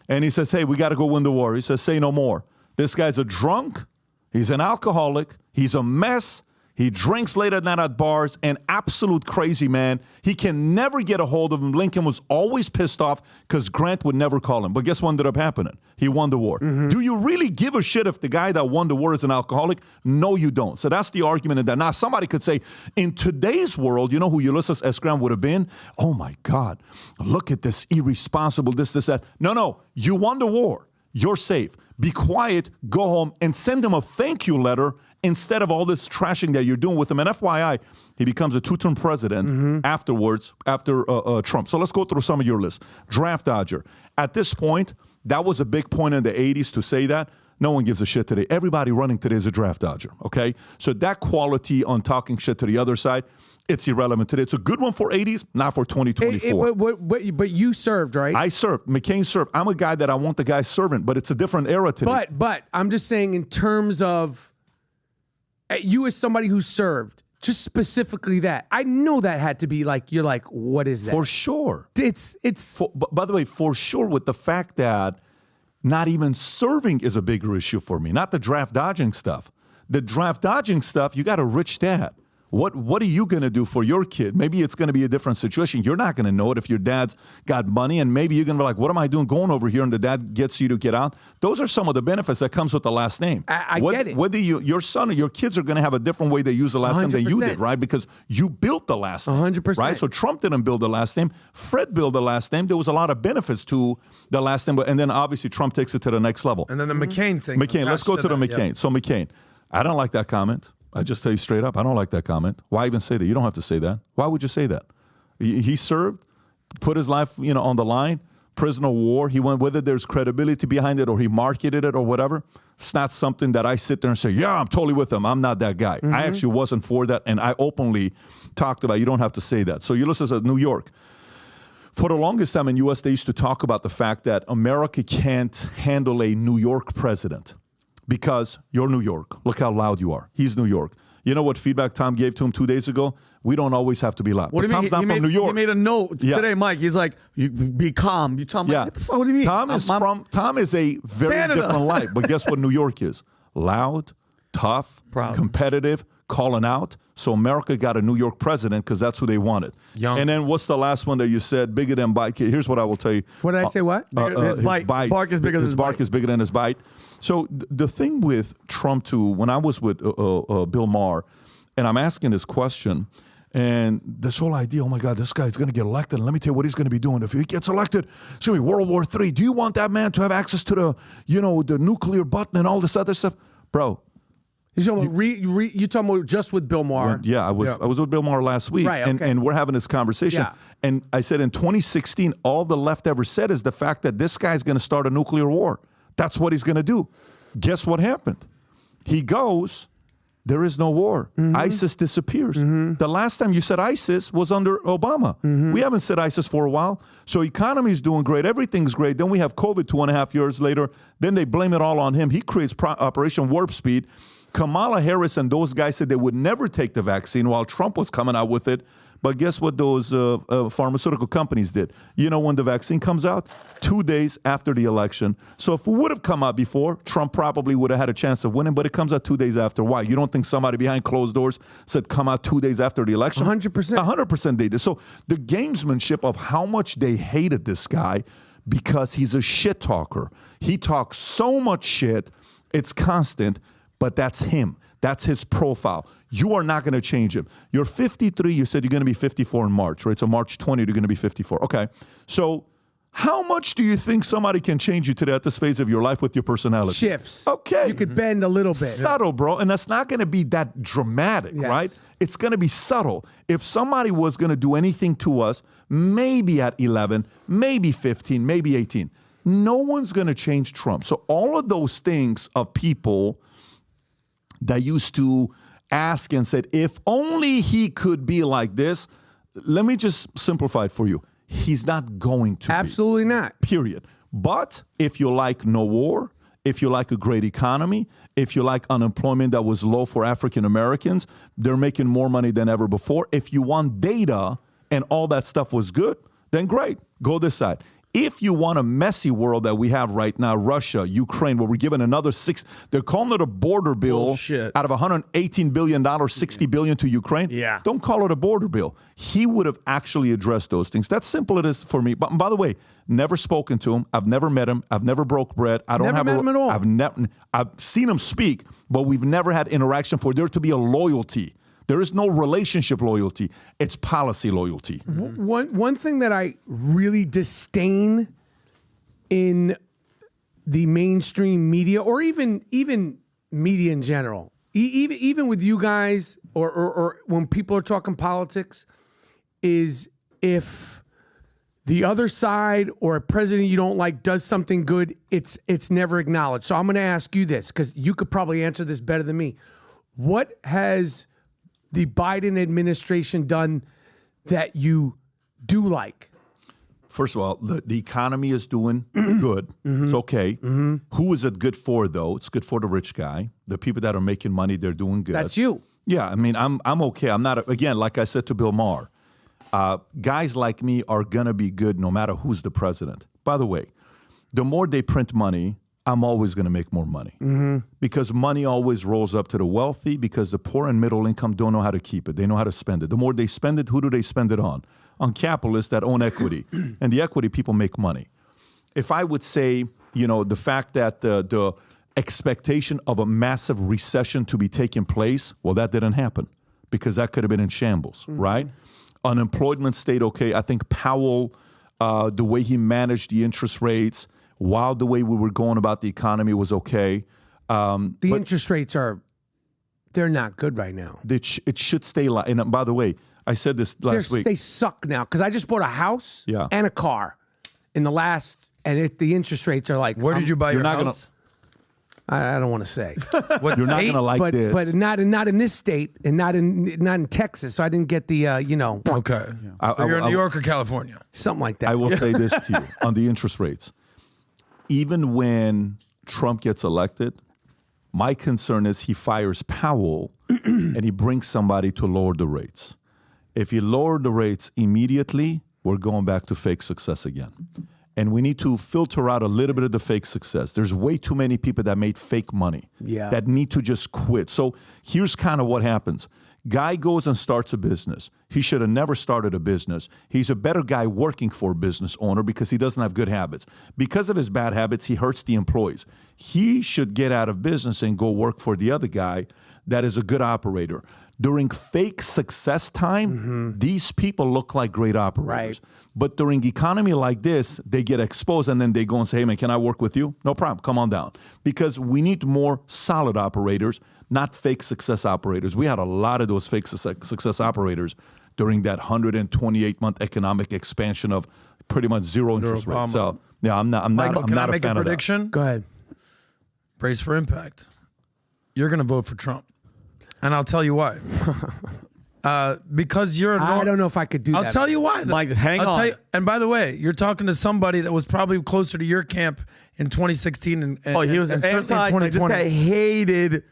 and he says, hey, we got to go win the war. He says, say no more. This guy's a drunk. He's an alcoholic. He's a mess. He drinks late at night at bars, an absolute crazy man. He can never get a hold of him. Lincoln was always pissed off because Grant would never call him. But guess what ended up happening? He won the war. Do you really give a shit if the guy that won the war is an alcoholic? No, you don't. So that's the argument in that. Now, somebody could say, in today's world, you know who Ulysses S. Grant would have been? Oh, my God, look at this irresponsible, this, that. No, you won the war. You're safe. Be quiet, go home, and send him a thank you letter instead of all this trashing that you're doing with him. And FYI, he becomes a two-term president afterwards, after Trump. So let's go through some of your list. Draft dodger. At this point, That was a big point in the 80s to say that. No one gives a shit today. Everybody running today is a draft dodger, okay? So that quality on talking shit to the other side, it's irrelevant today. It's a good one for 80s, not for 2024. But you served, right? I served. McCain served. I'm a guy that I want the guy serving, but it's a different era today. But I'm just saying in terms of you as somebody who served, just specifically that. I know that had to be like, you're like, what is that? For sure. By the way, for sure with the fact that not even serving is a bigger issue for me, not the draft dodging stuff. The draft dodging stuff, you got a rich dad. What are you going to do for your kid? Maybe it's going to be a different situation. You're not going to know it if your dad's got money, and maybe you're going to be like, what am I doing going over here? And the dad gets you to get out. Those are some of the benefits that comes with the last name. I get it. Whether your son or your kids are going to have a different way they use the last name than you did, right? Because you built the last name. 100%. Right? So Trump didn't build the last name. Fred built the last name. There was a lot of benefits to the last name. And then obviously Trump takes it to the next level. And then the McCain thing. McCain, let's go to the McCain. Yeah. So McCain, I don't like that comment. I just tell you straight up, I don't like that comment. Why even say that? You don't have to say that. Why would you say that? He served, put his life, on the line, prisoner of war. He went, whether there's credibility behind it or he marketed it or whatever. It's not something that I sit there and say, yeah, I'm totally with him. I'm not that guy. I actually wasn't for that, and I openly talked about, you don't have to say that. So Ulysses at New York. For the longest time in U.S., they used to talk about the fact that America can't handle a New York president. Because you're New York. Look how loud you are. He's New York. You know what feedback Tom gave to him 2 days ago? We don't always have to be loud. What do you mean? Tom's not from New York. He made a note today, Mike. He's like, you be calm. You tell him, what the fuck, what do you mean? Tom is a very Canada. different life. But guess what New York is? Loud, tough, competitive, calling out. So America got a New York president because that's who they wanted. Young. And then what's the last one that you said? Bigger than bite. Here's what I will tell you. What did I say? What? His bite. Bark is bigger than his bark bite. is bigger than his bite. So the thing with Trump too, when I was with Bill Maher, and I'm asking this question, and this whole idea, oh my God, this guy's going to get elected, and let me tell you what he's going to be doing. If he gets elected, it's going to be World War III. Do you want that man to have access to the, the nuclear button and all this other stuff? Bro. You're talking about just with Bill Maher. I was with Bill Maher last week, right, okay. and we're having this conversation. Yeah. And I said in 2016, all the left ever said is the fact that this guy's going to start a nuclear war. That's what he's going to do. Guess what happened? He goes, there is no war. ISIS disappears. The last time you said ISIS was under Obama. We haven't said ISIS for a while. So economy's doing great. Everything's great. Then we have COVID 2.5 years later. Then they blame it all on him. He creates Operation Warp Speed. Kamala Harris and those guys said they would never take the vaccine while Trump was coming out with it. But guess what those pharmaceutical companies did? You know when the vaccine comes out? 2 days after the election. So if it would have come out before, Trump probably would have had a chance of winning, but it comes out 2 days after. Why? You don't think somebody behind closed doors said come out 2 days after the election? 100%. 100% they did. So the gamesmanship of how much they hated this guy because he's a shit talker. He talks so much shit, it's constant, but that's him. That's his profile. You are not going to change him. You're 53. You said you're going to be 54 in March, right? So March 20, you're going to be 54. Okay. So how much do you think somebody can change you today at this phase of your life with your personality? Shifts. Okay. You could bend a little bit. Subtle, bro. And that's not going to be that dramatic, right? It's going to be subtle. If somebody was going to do anything to us, maybe at 11, maybe 15, maybe 18, no one's going to change Trump. So all of those things of people that used to ask and said, if only he could be like this, let me just simplify it for you. He's not going to Absolutely not. Period. But if you like no war, if you like a great economy, if you like unemployment that was low for African Americans, they're making more money than ever before. If you want data and all that stuff was good, then great. Go this side. If you want a messy world that we have right now, Russia, Ukraine, where we're giving another they're calling it a border bill. Bullshit. Out of $118 billion, $60 billion to Ukraine. Yeah. Don't call it a border bill. He would have actually addressed those things. That's simple it is for me. But by the way, never spoken to him. I've never met him. I've never broke bread. I don't Never have met him at all. I've seen him speak, but we've never had interaction for there to be a loyalty. There is no relationship loyalty. It's policy loyalty. One thing that I really disdain in the mainstream media, or even media in general, even with you guys, or when people are talking politics, is if the other side or a president you don't like does something good, it's never acknowledged. So I'm going to ask you this, because you could probably answer this better than me. What has the Biden administration done that you do like? First of all, the economy is doing good. It's okay. Who is it good for, though? It's good for the rich guy. The people that are making money, they're doing good. That's you. Yeah, I mean, I'm okay. I'm not, again, like I said to Bill Maher, guys like me are going to be good no matter who's the president. By the way, the more they print money, I'm always going to make more money. Because money always rolls up to the wealthy, because the poor and middle income don't know how to keep it. They know how to spend it. The more they spend it, who do they spend it on? On capitalists that own equity. And the equity people make money. If I would say, the fact that the expectation of a massive recession to be taking place, well, that didn't happen, because that could have been in shambles, right? Unemployment stayed okay. I think Powell, the way he managed the interest rates, while the way we were going about the economy was okay. The interest rates they're not good right now. It should stay like, and by the way, I said this last week. They suck now, because I just bought a house and a car in the last, and the interest rates are like. Where did you buy your house? I don't want to say. What You're not going to like this. But not in this state, and not in Texas. So I didn't get the Okay. So you're in New York or California? Something like that. I will say this to you on the interest rates. Even when Trump gets elected, my concern is he fires Powell and he brings somebody to lower the rates. If you lower the rates immediately, we're going back to fake success again. And we need to filter out a little bit of the fake success. There's way too many people that made fake money that need to just quit. So here's kind of what happens. Guy goes and starts a business. He should have never started a business. He's a better guy working for a business owner because he doesn't have good habits. Because of his bad habits, he hurts the employees. He should get out of business and go work for the other guy that is a good operator. During fake success time, these people look like great operators. Right. But during economy like this, they get exposed and then they go and say, hey, man, can I work with you? No problem. Come on down. Because we need more solid operators, not fake success operators. We had a lot of those fake success operators during that 128-month economic expansion of pretty much zero interest rates. So, yeah, I'm not Michael, a can I fan make a prediction? Go ahead. Brace for impact. You're going to vote for Trump. And I'll tell you why. Because you're I don't know if I could do that. I'll tell you why. Mike, just hang on. And by the way, you're talking to somebody that was probably closer to your camp in 2016 and he was and certainly in anti. 2020. This guy hated.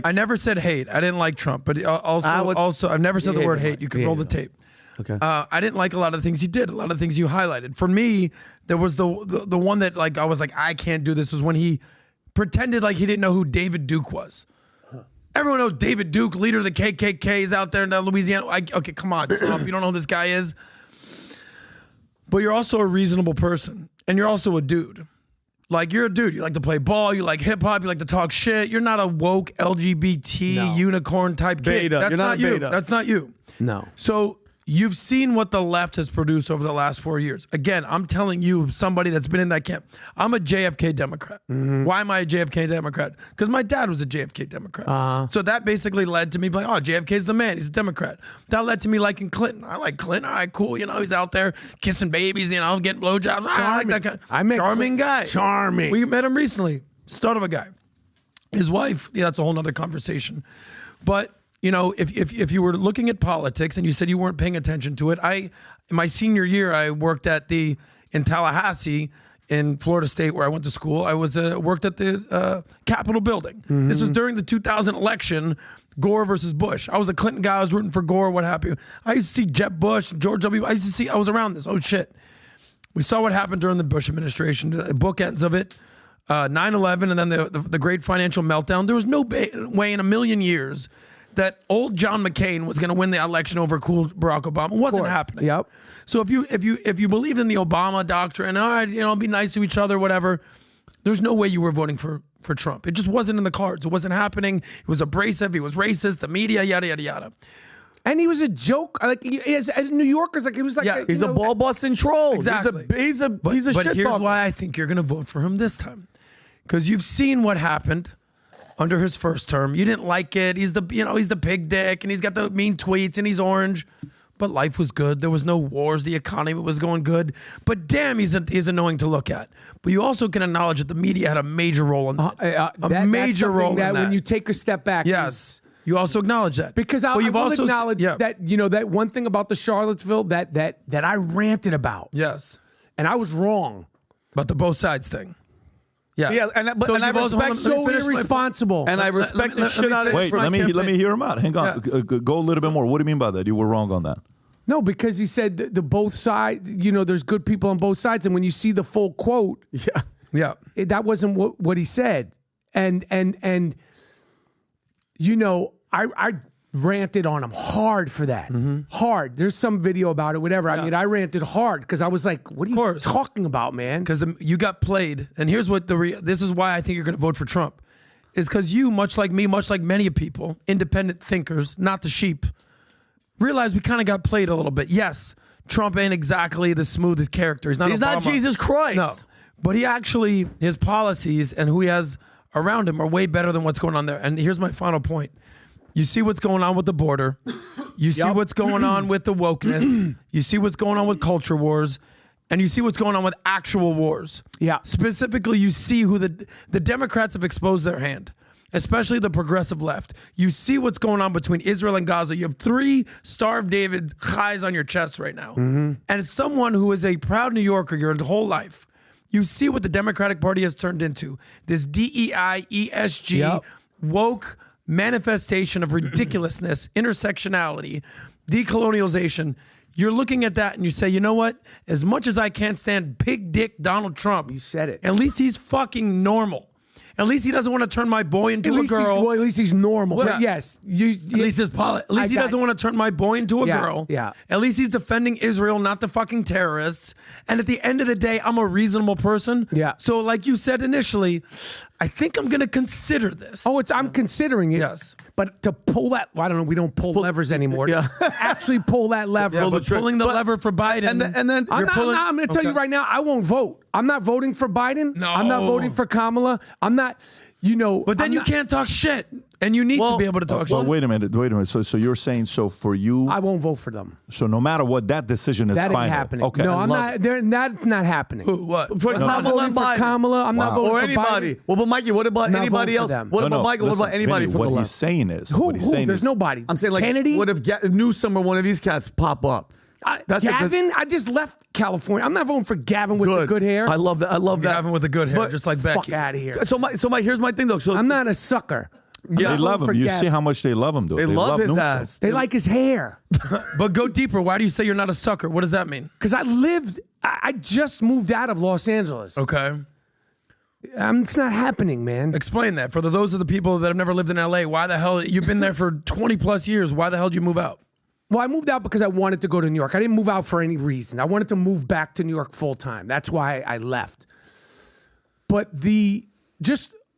I never said hate. I didn't like Trump, but also I've never said the word hate. You can roll the tape. Okay. I didn't like a lot of the things he did. A lot of things you highlighted. For me, there was the one that I was like, I can't do this. Was when he pretended like he didn't know who David Duke was. Everyone knows David Duke, leader of the KKK, is out there in Louisiana. Okay, come on, Trump. You don't know who this guy is. But you're also a reasonable person. And you're also a dude. Like, you're a dude. You like to play ball. You like hip-hop. You like to talk shit. You're not a woke LGBT unicorn type kid. Beta. That's You're not you. beta. That's not you. No. So you've seen what the left has produced over the last 4 years. Again, I'm telling you, somebody that's been in that camp. I'm a JFK Democrat. Why am I a JFK Democrat? Because my dad was a JFK Democrat. So that basically led to me being like, oh, JFK's the man. He's a Democrat. That led to me liking Clinton. I like Clinton. All right, cool. He's out there kissing babies, getting blowjobs. I like that guy. Charming guy. Charming. We met him recently. Stud of a guy. His wife, that's a whole nother conversation. But if you were looking at politics and you said you weren't paying attention to it, in my senior year, I worked in Tallahassee in Florida State where I went to school. I worked at the Capitol building. This was during the 2000 election, Gore versus Bush. I was a Clinton guy. I was rooting for Gore, what have you. I used to see Jeb Bush, George W. I was around this. Oh, shit. We saw what happened during the Bush administration, the bookends of it, 9/11, and then the great financial meltdown. There was no way in a million years that old John McCain was going to win the election over cool Barack Obama. It wasn't happening. Yep. So if you believed in the Obama doctrine, all right, be nice to each other, whatever, there's no way you were voting for Trump. It just wasn't in the cards. It wasn't happening. He was abrasive. He was racist. The media, yada, yada, yada. And he was a joke. Like, as New Yorkers, he was like, he's a ball busting troll. Exactly. He's a But shit here's talker. why I think you're going to vote for him this time, because you've seen what happened under his first term. You didn't like it. He's the pig dick, and he's got the mean tweets, and he's orange. but life was good. There was no wars. The economy was going good. But damn, he's annoying to look at. But you also can acknowledge that the media had a major role in that. A major role in that. When you take a step back. Yes. You also acknowledge that. Because I will acknowledge that, that one thing about the Charlottesville that I ranted about. Yes. And I was wrong. About the both sides thing. Yeah. Yeah, and I respect so irresponsible. And I respect the shit out of it. Wait, let me hear him out. Hang on. Yeah. Go a little bit more. What do you mean by that? You were wrong on that. No, because he said the both sides, there's good people on both sides. And when you see the full quote, that wasn't what he said. And I ranted on him hard for that. Hard. There's some video about it, whatever. I mean, I ranted hard because I was like, what are you talking about, man? Because you got played. And here's what this is why I think you're going to vote for Trump. Is because you, much like me, much like many people, independent thinkers, not the sheep, realize we kind of got played a little bit. Yes, Trump ain't exactly the smoothest character. He's not Jesus Christ. No. But his policies and who he has around him are way better than what's going on there. And here's my final point. You see what's going on with the border. You see what's going on with the wokeness. You see what's going on with culture wars. And you see what's going on with actual wars. Yeah. Specifically, you see who the Democrats have exposed their hand, especially the progressive left. You see what's going on between Israel and Gaza. You have 3 starved David highs on your chest right now. And as someone who is a proud New Yorker your whole life, you see what the Democratic Party has turned into. This DEI, ESG, woke manifestation of ridiculousness, intersectionality, decolonialization. You're looking at that and you say, you know what? As much as I can't stand big dick Donald Trump, you said it. At least he's fucking normal. At least he doesn't want to turn my boy into a girl. At least he's normal. Well, yes. At least he doesn't want to turn my boy into a girl. Yeah. At least he's defending Israel, not the fucking terrorists. And at the end of the day, I'm a reasonable person. Yeah. So like you said initially, I think I'm going to consider this. Oh, I'm considering it. Yes. But to pull that, I don't know, we don't pull levers anymore. Yeah. Actually pull that lever. Yeah, but pulling the lever for Biden. And then I'm going to tell you right now, I won't vote. I'm not voting for Biden. No. I'm not voting for Kamala. I'm not, But then you can't talk shit. And you need to be able to talk shit. Well, wait a minute. So you're saying, for you, I won't vote for them. so no matter what, that decision is That ain't final. happening. Okay. No, I'm not. That's not happening. Who, what? for I'm not Kamala voting and for Biden. Kamala. I'm not voting Or for anybody. Biden. Well, but Mikey, what about I'm not anybody voting for else? them. What about Michael? Listen, what about anybody Vinny, from what the he's left? saying is, Who? what he's saying There's is, nobody. I'm saying like, Kennedy. what if Newsom or one of these cats pop up? Gavin, I just left California. I'm not voting for Gavin with the good hair. I love that. I love that. Gavin with the good hair, But just like Becky. Fuck out of here. So Mike, here's my thing though. So I'm not a sucker. they love him. You see how much they love him, though. they love his Newsom. ass. They like his hair. But go deeper. Why do you say you're not a sucker? What does that mean? Because I just moved out of Los Angeles. Okay. It's not happening, man. Explain that. For those of the people that have never lived in LA, why the hell, you've been there for 20 plus years. Why the hell did you move out? Well, I moved out because I wanted to go to New York. I didn't move out for any reason. I wanted to move back to New York full time. That's why I left. But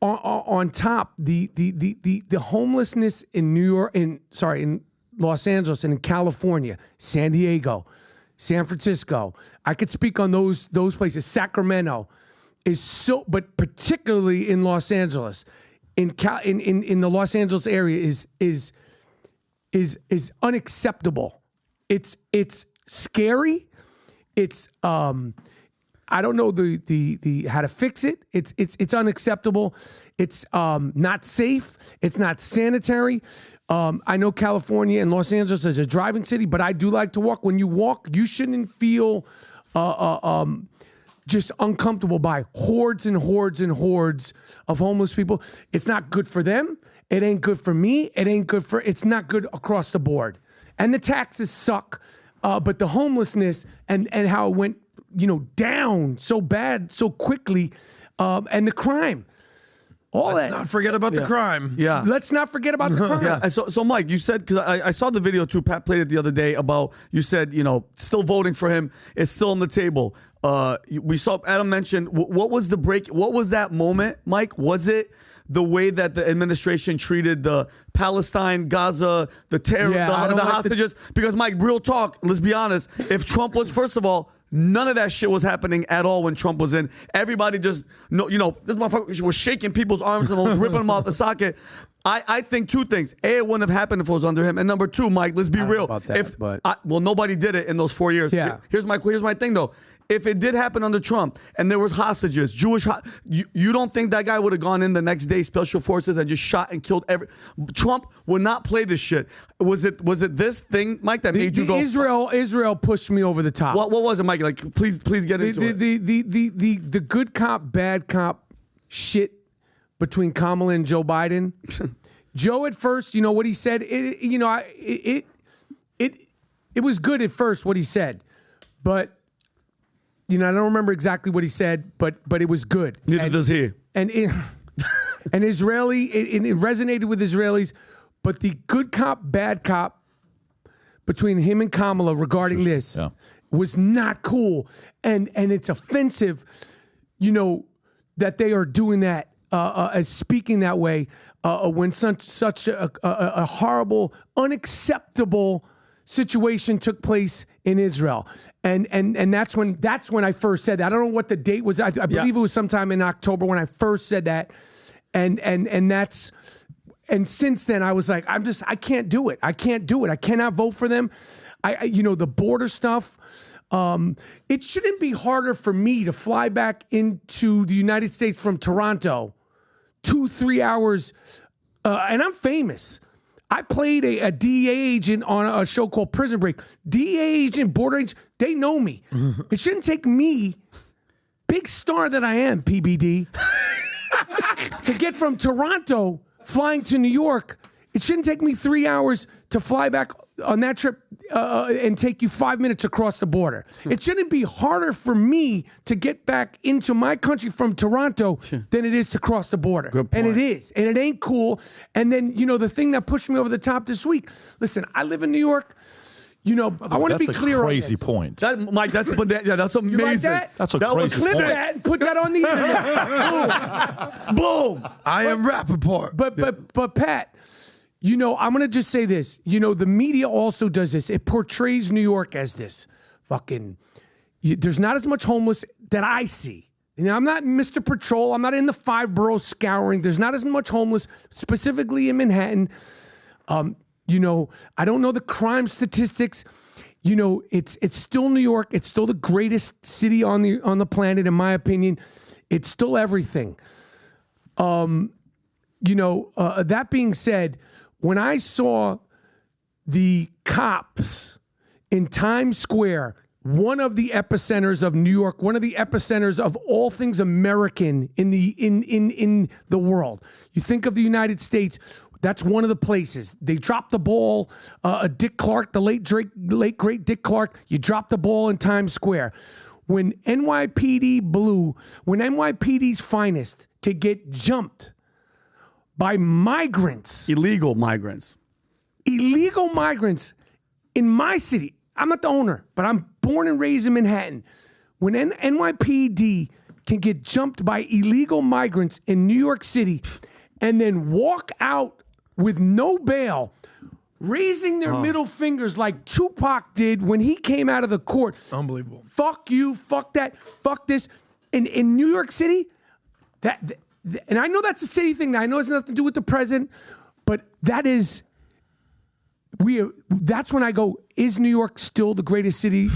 on top, the homelessness in New York, in Los Angeles and in California, San Diego, San Francisco. I could speak on those places. Sacramento is so, but particularly in Los Angeles, in the Los Angeles area is unacceptable. It's scary. It's I don't know the how to fix it. It's unacceptable. It's not safe. It's not sanitary. I know California and Los Angeles is a driving city, but I do like to walk. When you walk, you shouldn't feel just uncomfortable by hordes and hordes and hordes of homeless people. It's not good for them. It ain't good for me. It's not good across the board. And the taxes suck. But the homelessness and how it went, down so bad, so quickly, and the crime. Let's not forget about the crime. Yeah. Let's not forget about the crime. Yeah. So Mike, you said, because I saw the video too, Pat played it the other day about, you said, still voting for him. It's still on the table. We saw Adam mention, what was the break? What was that moment, Mike? Was it the way that the administration treated the Palestine, Gaza, the terror, the hostages? Because Mike, real talk, let's be honest, if Trump was, first of all, none of that shit was happening at all when Trump was in. Everybody just, this motherfucker was shaking people's arms and was ripping them off the socket. I think two things. A, it wouldn't have happened if it was under him. And number two, Mike, let's be real. about that, but- well, nobody did it in those 4 years. Yeah. Here's my thing, though. If it did happen under Trump and there was hostages, you don't think that guy would have gone in the next day, special forces, and just shot and killed Trump would not play this shit. Was it this thing, Mike, that made you go? Israel pushed me over the top. What was it, Mike? Like, please get into it. The good cop, bad cop shit between Kamala and Joe Biden. Joe at first, you know what he said. It was good at first what he said, but. I don't remember exactly what he said, but it was good. Neither does he. And it resonated with Israelis. But the good cop, bad cop between him and Kamala regarding this was not cool, and it's offensive. That they are doing that, as speaking that way when such a horrible, unacceptable situation took place in Israel. And that's when I first said that. I don't know what the date was. I believe it was sometime in October when I first said that. And since then I was like, I can't do it. I can't do it. I cannot vote for them. The border stuff. It shouldn't be harder for me to fly back into the United States from Toronto 2-3 hours. And I'm famous. I played a DEA agent on a show called Prison Break. DEA agent, border agent, they know me. It shouldn't take me, big star that I am, PBD, to get from Toronto flying to New York. It shouldn't take me 3 hours to fly back on that trip and take you 5 minutes across the border. It shouldn't be harder for me to get back into my country from Toronto than it is to cross the border. Good point. And it is. And it ain't cool. And then, the thing that pushed me over the top this week, listen, I live in New York. I want to be clear on this. Crazy point. Mike, that's amazing. You like that? That's a That was crazy Clip point. that and put that on the internet. Boom. Boom. I am Rapaport. But Pat, I'm going to just say this. The media also does this. It portrays New York as this fucking... there's not as much homeless that I see. I'm not Mr. Patrol. I'm not in the 5 boroughs scouring. There's not as much homeless, specifically in Manhattan. I don't know the crime statistics. It's still New York. It's still the greatest city on the planet, in my opinion. It's still everything. That being said, when I saw the cops in Times Square, one of the epicenters of New York, one of the epicenters of all things American in the world. You think of the United States, that's one of the places. They dropped the ball. Dick Clark, the late great Dick Clark, you dropped the ball in Times Square. When NYPD's finest could get jumped by migrants. Illegal migrants in my city. I'm not the owner, but I'm born and raised in Manhattan. When NYPD can get jumped by illegal migrants in New York City and then walk out with no bail, raising their middle fingers like Tupac did when he came out of the court. Unbelievable. Fuck you, fuck that, fuck this. In New York City, and I know that's a city thing. I know it's nothing to do with the president, but that's when I go, is New York still the greatest city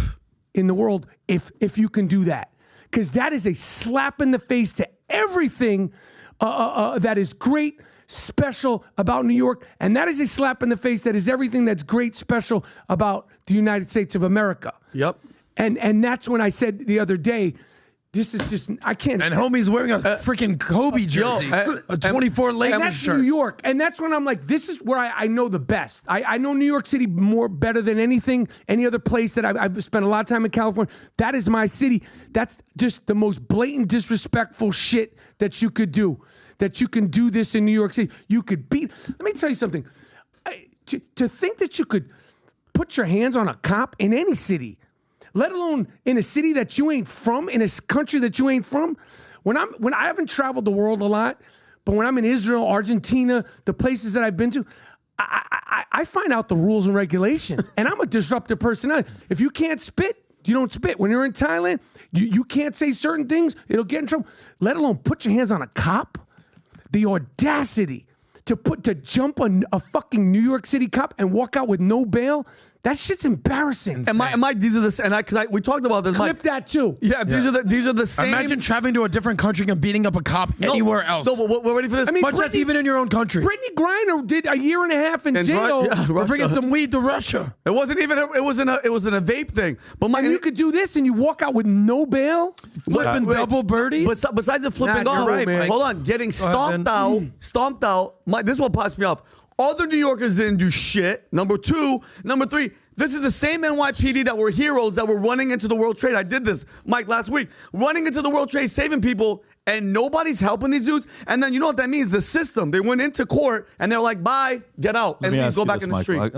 in the world if you can do that? Because that is a slap in the face to everything that is great, special about New York, and that is a slap in the face that is everything that's great, special about the United States of America. Yep. And that's when I said the other day, this is just, I can't. And homie's wearing a freaking Kobe jersey, a 24 Lakers that's shirt. New York. And that's when I'm like, this is where I know the best. I know New York City better than any other place that I've spent a lot of time in California. That is my city. That's just the most blatant, disrespectful shit that you could do. That you can do this in New York City. You could beat. Let me tell you something. To think that you could put your hands on a cop in any city, let alone in a city that you ain't from, in a country that you ain't from. When I haven't traveled the world a lot, but when I'm in Israel, Argentina, the places that I've been to, I find out the rules and regulations, and I'm a disruptive personality. If you can't spit, you don't spit. When you're in Thailand, you can't say certain things, it'll get in trouble. Let alone put your hands on a cop. The audacity to jump a fucking New York City cop and walk out with no bail. That shit's embarrassing. And Mike, these are the and we talked about this. Clip Mike. that too. Yeah, these are the same. Imagine traveling to a different country and beating up a cop anywhere else. No, but we're ready for this. I mean, Much less even in your own country. Brittany Griner did a year and a half in jail. We're bringing some weed to Russia. It wasn't even. It was in a vape thing. But Mike, And you could do this and you walk out with no bail. Flipping double birdie. But besides the flipping Nah, off, you're right, man. hold on, getting stomped out. This is what pissed me off. Other New Yorkers didn't do shit. Number 2, number 3. This is the same NYPD that were heroes that were running into the World Trade. I did this, Mike, last week. Running into the World Trade, saving people, and nobody's helping these dudes. And then you know what that means? The system. They went into court and they're like, bye, get out, and go back in the street.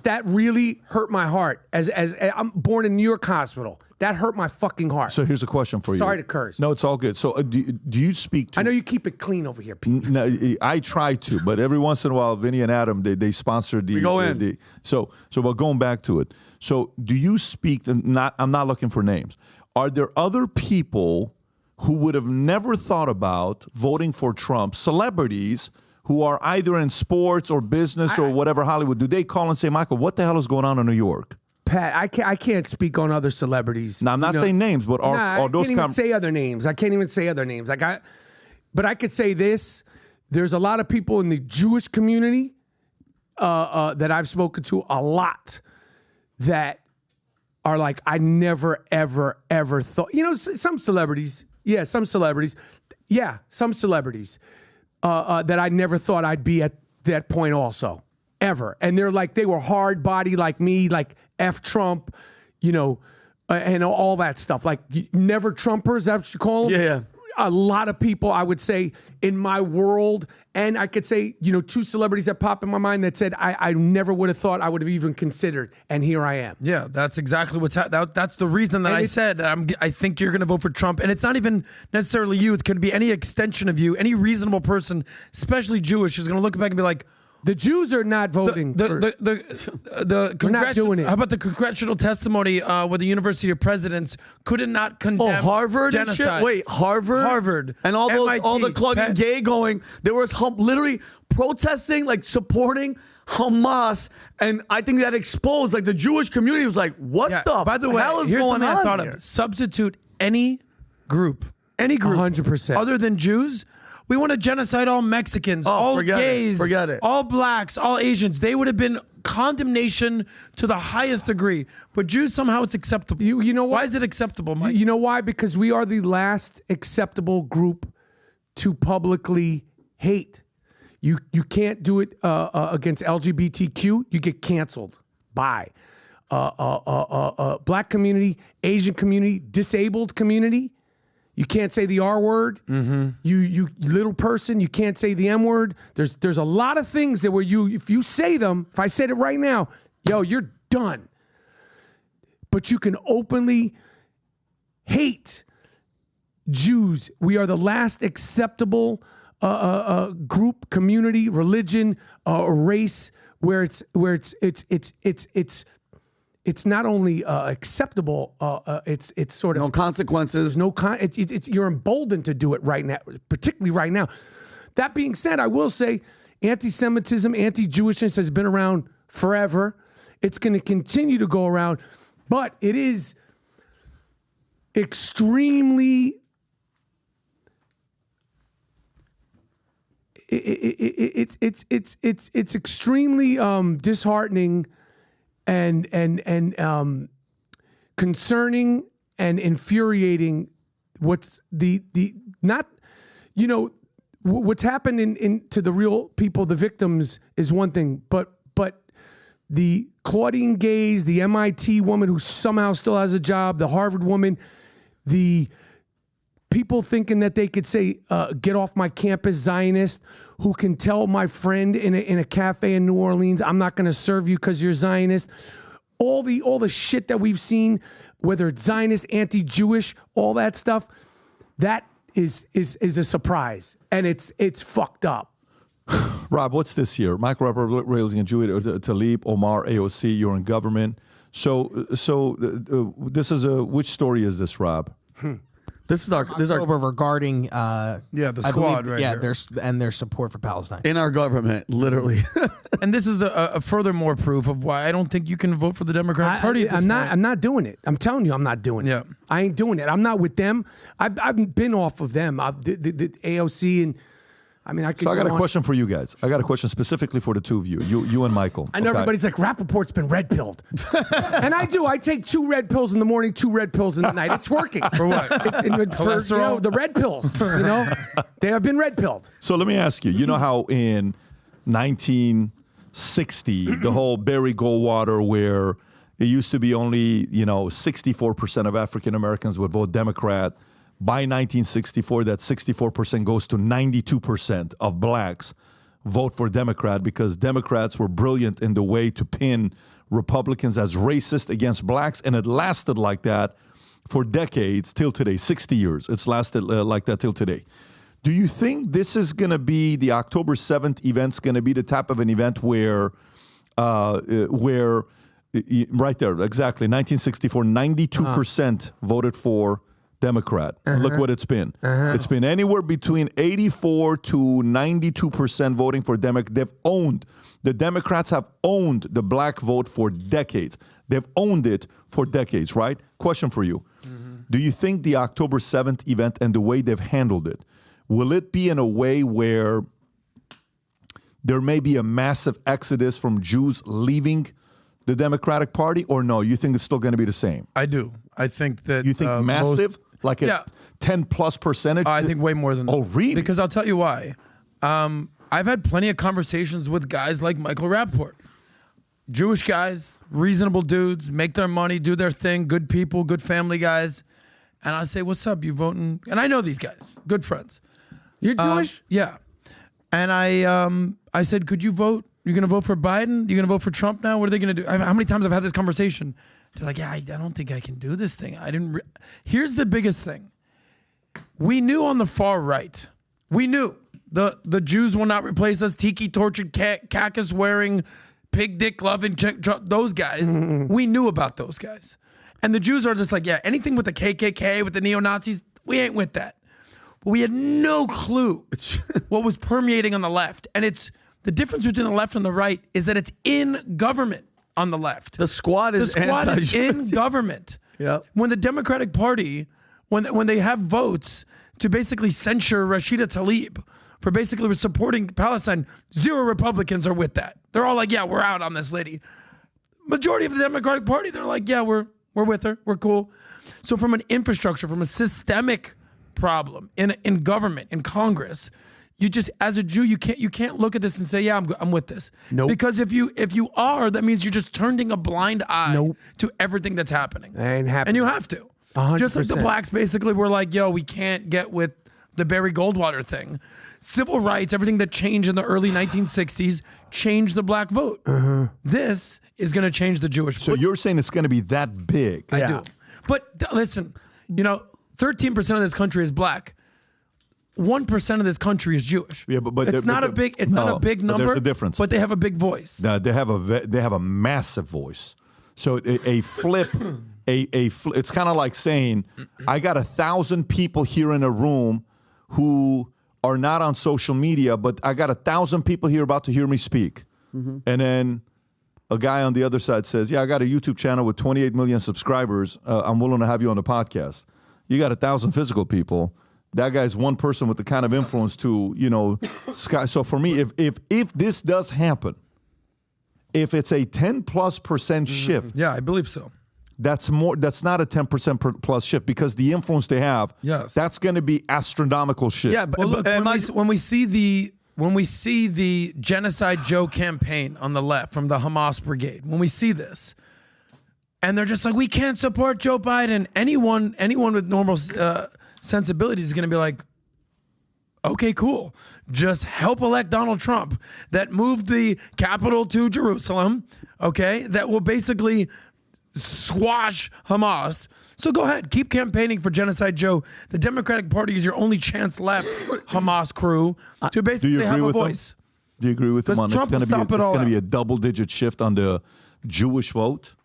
That really hurt my heart. As I'm born in New York hospital. That hurt my fucking heart. So here's a question for you. Sorry to curse. No, it's all good. So do you speak to... I know you keep it clean over here, Pete. No, I try to, but every once in a while, Vinny and Adam, they sponsor the... We go in. So but going back to it. So do you speak... I'm not looking for names. Are there other people who would have never thought about voting for Trump, celebrities who are either in sports or business or whatever, Hollywood? Do they call and say, Michael, what the hell is going on in New York? Pat, I can't speak on other celebrities. Now, I'm not saying names, but are those... I can't even say other names. I can't even say other names. But I could say this. There's a lot of people in the Jewish community that I've spoken to a lot that are like, I never, ever, ever thought... You know, some celebrities that I never thought I'd be at that point also. Ever. And they're like, they were hard body like me, like F Trump, you know, and all that stuff. Like never Trumpers, that's what you call them? Yeah. A lot of people, I would say, in my world, and I could say, you know, 2 celebrities that pop in my mind that said, I never would have thought I would have even considered, and here I am. Yeah, that's exactly what's happening. That's the reason that I said I think you're going to vote for Trump. And it's not even necessarily you. It could be any extension of you. Any reasonable person, especially Jewish, is going to look back and be like, the Jews are not voting. We're not doing it. How about the congressional testimony with the University of Presidents? Could it not condemn Harvard genocide? and shit? Wait, Harvard and all those, MIT, all the clugging gay going. There was literally protesting, like supporting Hamas, and I think that exposed like the Jewish community was like, what the by the way, hell is here's going something on I thought here? of. Substitute any group, 100%. other than Jews. We want to genocide all Mexicans, all gays, forget it. all blacks, all Asians. They would have been condemnation to the highest degree. But Jews, somehow it's acceptable. You know why? Why is it acceptable, Mike? You know why? Because we are the last acceptable group to publicly hate. You can't do it against LGBTQ. You get canceled. Bye. Black community, Asian community, disabled community. You can't say the R word. Mm-hmm. You little person, you can't say the M word. There's a lot of things that where if you say them, if I said it right now, yo, you're done. But you can openly hate Jews. We are the last acceptable group, community, religion, race where it's not only acceptable, it's sort of no consequences. You're emboldened to do it right now, particularly right now. That being said, I will say anti-Semitism, anti-Jewishness has been around forever. It's going to continue to go around, but it is extremely it's extremely disheartening and concerning and infuriating. What's the not, you know, what's happened in to the real people, the victims, is one thing, but the Claudine Gays, the MIT woman who somehow still has a job, the Harvard woman, the people thinking that they could say, get off my campus, Zionist, who can tell my friend in a cafe in New Orleans, I'm not going to serve you because you're Zionist. All the shit that we've seen, whether it's Zionist, anti-Jewish, all that stuff, that is a surprise. And it's fucked up. Rob, what's this year? Michael Rapaport, raising a Jew, Talib, Omar, AOC, you're in government. So this is which story is this, Rob? This is our October regarding the I squad believe, right yeah, here. their support for Palestine. in our government, literally. And this is the furthermore proof of why I don't think you can vote for the Democratic Party at this point. I'm not doing it. I'm telling you, I'm not doing it. Yeah. I ain't doing it. I'm not with them. I've been off of them. The AOC and I mean, I could. So I got go a on. question for you guys. I got a question specifically for the two of you, you and Michael. I know Okay. everybody's like, Rapaport's been red pilled. And I do. I take 2 red pills in the morning, 2 red pills in the night. It's working. For what? For the red pills. They have been red pilled. So let me ask you. You know how in 1960, the whole Barry Goldwater, where it used to be only 64% of African Americans would vote Democrat. By 1964, that 64% goes to 92% of blacks vote for Democrat because Democrats were brilliant in the way to pin Republicans as racist against blacks, and it lasted like that for decades till today, 60 years. It's lasted like that till today. Do you think this is going to be the October 7th event's going to be the type of an event where right there, exactly, 1964, 92% voted for Democrat. Look what it's been. It's been anywhere between 84 to 92% voting for Democrat. The Democrats have owned the black vote for decades. They've owned it for decades, right? Question for you. Do you think the October 7th event and the way they've handled it, will it be in a way where there may be a massive exodus from Jews leaving the Democratic Party, or no? You think it's still going to be the same? I do. I think that You think massive? Like a Yeah. 10+%? I think way more than that. Oh, really? Because I'll tell you why. I've had plenty of conversations with guys like Michael Rapaport. Jewish guys, reasonable dudes, make their money, do their thing, good people, good family guys. And I say, what's up? You voting? And I know these guys, good friends. You're Jewish? Yeah. And I said, could you vote? You're going to vote for Biden? You're going to vote for Trump now? What are they going to do? How many times I've had this conversation? They're like, yeah, I don't think I can do this thing. Here's the biggest thing. We knew on the far right, we knew the Jews will not replace us, tiki tortured, cactus wearing, pig dick loving, those guys. We knew about those guys. And the Jews are just like, yeah, anything with the KKK, with the neo-Nazis, we ain't with that. But we had no clue what was permeating on the left. And the difference between the left and the right is that it's in government on the left. The squad is in government. Yep. When the Democratic Party, when they have votes to basically censure Rashida Tlaib for basically supporting Palestine, 0 Republicans are with that. They're all like, yeah, we're out on this lady. Majority of the Democratic Party, they're like, yeah, we're with her. We're cool. So from an infrastructure, from a systemic problem in government, in Congress, you just, as a Jew, you can't look at this and say, yeah, I'm with this. Nope. Because if you are, that means you're just turning a blind eye to everything that's happening. That ain't happening. And you have to. 100%. Just like the blacks basically were like, yo, we can't get with the Barry Goldwater thing. Civil rights, everything that changed in the early 1960s changed the black vote. This is going to change the Jewish vote. So you're saying it's going to be that big? I do. But listen, 13% of this country is black. 1% of this country is Jewish. Yeah, but it's not a big but number. There's a difference. But they have a big voice. No, they have a massive voice. So a flip, it's kind of like saying, I got 1,000 people here in a room who are not on social media, but I got 1,000 people here about to hear me speak. And then a guy on the other side says, yeah, I got a YouTube channel with 28 million subscribers. I'm willing to have you on the podcast. You got 1,000 physical people. That guy's one person with the kind of influence to, Sky. So for me, if this does happen, if it's a 10+% shift, Yeah, I believe so. that's not a 10% plus shift because the influence they have, Yes. that's going to be astronomical shift. Yeah, but Well, look, and when we see the Genocide Joe campaign on the left from the Hamas brigade, when we see this, and they're just like, we can't support Joe Biden. Anyone with normal sensibilities is going to be like, okay, cool. Just help elect Donald Trump that moved the capital to Jerusalem, okay, that will basically squash Hamas. So go ahead, keep campaigning for Genocide Joe. The Democratic Party is your only chance left, Hamas crew, to Do you basically have agree a with voice. them? Do you agree with them Because on Trump will stop it all going to be out. a double-digit shift on the Jewish vote?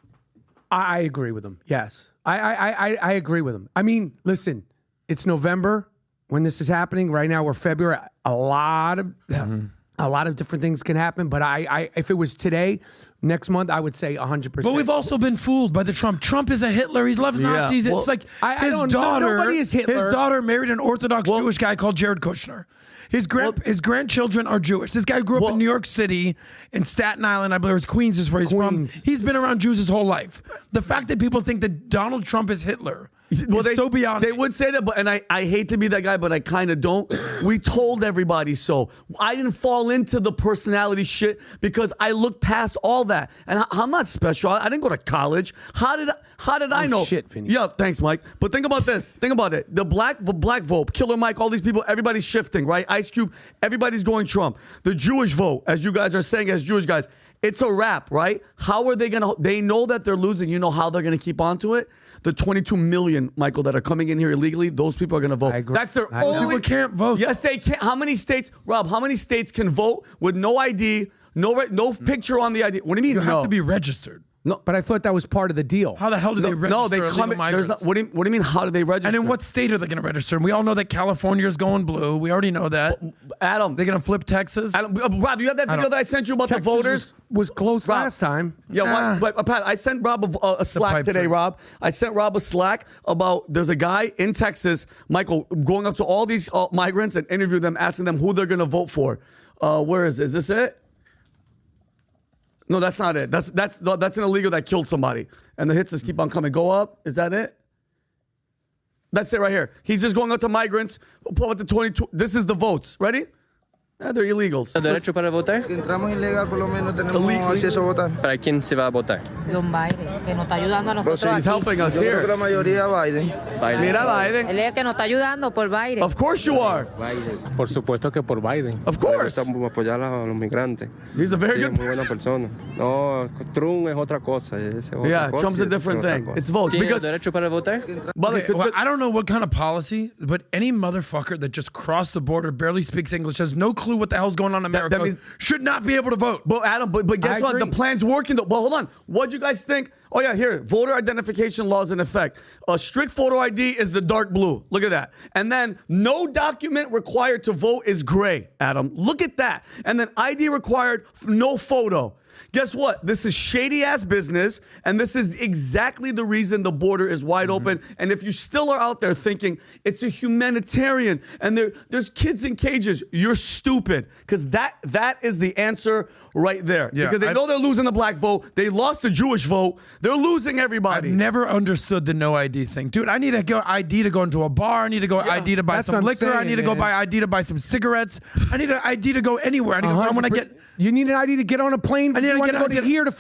I agree with him. Yes. I agree with him. I mean, listen, it's November when this is happening. Right now we're February. A lot of different things can happen. But I if it was today, next month, I would say 100%. But we've also been fooled by the Trump. Trump is a Hitler. He loves Nazis. well, It's like I don't know. Nobody is Hitler. His daughter married an Orthodox Jewish guy called Jared Kushner. His grandchildren are Jewish. This guy grew up in New York City, in Staten Island, I believe, it's Queens is where he's from. He's been around Jews his whole life. The fact that people think that Donald Trump is Hitler is so beyond. They would say that, but I hate to be that guy, but I kind of don't. We told everybody so. I didn't fall into the personality shit because I looked past all that. And I'm not special. I didn't go to college. How did I know? Shit, Vinny. Yeah, thanks, Mike. But think about this. Think about it. The black vote, Killer Mike, all these people, everybody's shifting, right? Ice Cube, everybody's going Trump. The Jewish vote, as you guys are saying, as Jewish guys, it's a wrap, right? How are they going to, they know that they're losing. You know how they're going to keep on to it? The 22 million, Michael, that are coming in here illegally, those people are going to vote. I agree. That's their only. People can't vote. Yes, they can. How many states, Rob, how many states can vote with no ID, no picture on the ID? What do you mean? You have to be registered. No, But I thought that was part of the deal. How the hell do they register no, they illegal come. migrants? What do you mean? How do they register? And in what state are they going to register? And we all know that California is going blue. We already know that. Adam, They're going to flip Texas. Rob, you have that video that I sent you about Texas the voters? was close Rob. last time. Yeah, but Pat, I sent Rob a Slack pipe today, dream. Rob. I sent Rob a Slack about there's a guy in Texas, Michael, going up to all these migrants and interview them, asking them who they're going to vote for. Where is it? Is this it? No, that's not it. That's an illegal that killed somebody. And the hits just keep on coming. Go up. Is that it? That's it right here. He's just going up to migrants. Pull up the 22. This is the votes. Ready? They're illegals. ¿Derecho para votar? Que entramos ilegal, por lo menos tenemos Illegal. acceso a votar. ¿Para quién se va a votar? Don Biden, que nos está ayudando a nosotros He's aquí. helping us Yo creo que here. la mayoría Biden. Mira, Biden. Él es el que nos está ayudando por Biden. Of course you are. Por supuesto que por Biden. Of course. Estamos apoyar a los migrantes. He's a very Sí, good muy buena person. persona. No, Trump es otra cosa. Ese es otra Yeah, cosa, Trump's a y ese es different otra thing. cosa. It's votes. ¿Tiene Because, derecho para votar? by the way, Well, I don't know what kind of policy, but any motherfucker that just crossed the border, barely speaks English, has no clue what the hell's going on in America, that means- should not be able to vote. But Adam, but guess I what? agree. The plan's working though. But hold on. What do you guys think? Oh yeah, here. Voter identification laws in effect. A strict photo ID is the dark blue. Look at that. And then no document required to vote is gray, Adam. Look at that. And then ID required, no photo. Guess what? This is shady ass business, and this is exactly the reason the border is wide open. And if you still are out there thinking it's a humanitarian and there's kids in cages, you're stupid. Because that is the answer right there. Yeah, because they know they're losing the black vote, they lost the Jewish vote, they're losing I've everybody. never understood the no ID thing. Dude, I need to go ID to go into a bar. I need to go ID to buy that's some what I'm liquor. I saying, need to go man. buy ID to buy some cigarettes. I need an ID to go anywhere. I need to, I want to get You need an ID to get on a plane. I need you to want get to go on- to get here to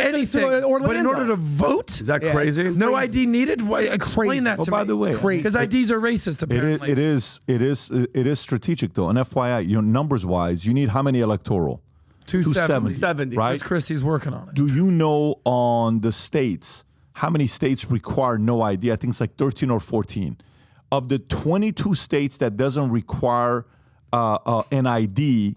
anything. Orlando. But in order to vote, Is that Yeah. crazy? no ID needed? Why, explain crazy. that Oh, to by me. the way, crazy. Because IDs are racist, apparently. It is strategic though. And FYI, numbers wise, you need how many electoral? 270. 70. Right? Chris Christie's working on it. Do you know on the states how many states require no ID? I think it's like 13 or 14. Of the 22 states that doesn't require an ID,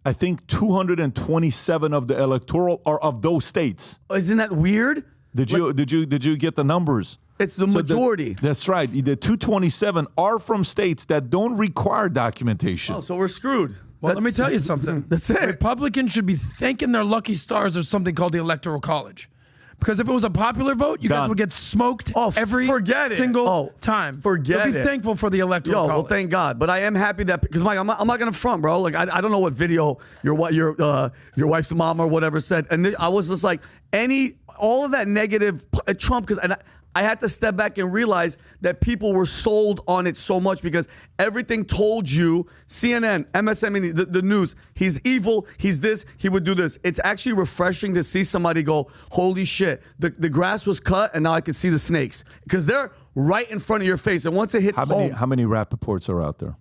I think 227 of the electoral are of those states. Isn't that weird? Did you get the numbers? It's the So majority. that's right. The 227 are from states that don't require documentation. Oh, so we're screwed. Well, let me tell you something. That's it. Republicans should be thanking their lucky stars there's something called the Electoral College. Because if it was a popular vote, you guys Done. would get smoked Oh, every forget it. single Oh, time. forget so be it. thankful for the Electoral Yo, College. well, thank God. But I am happy that because Mike, I'm not gonna front, bro. Like I don't know what video your wife's mom or whatever said, and I was just like all of that negative Trump because I had to step back and realize that people were sold on it so much because everything told you, CNN, MSNBC, the news, he's evil, he's this, he would do this. It's actually refreshing to see somebody go, holy shit, the grass was cut and now I can see the snakes. Because they're right in front of your face. And once it hits How home, many Rapaports are out there?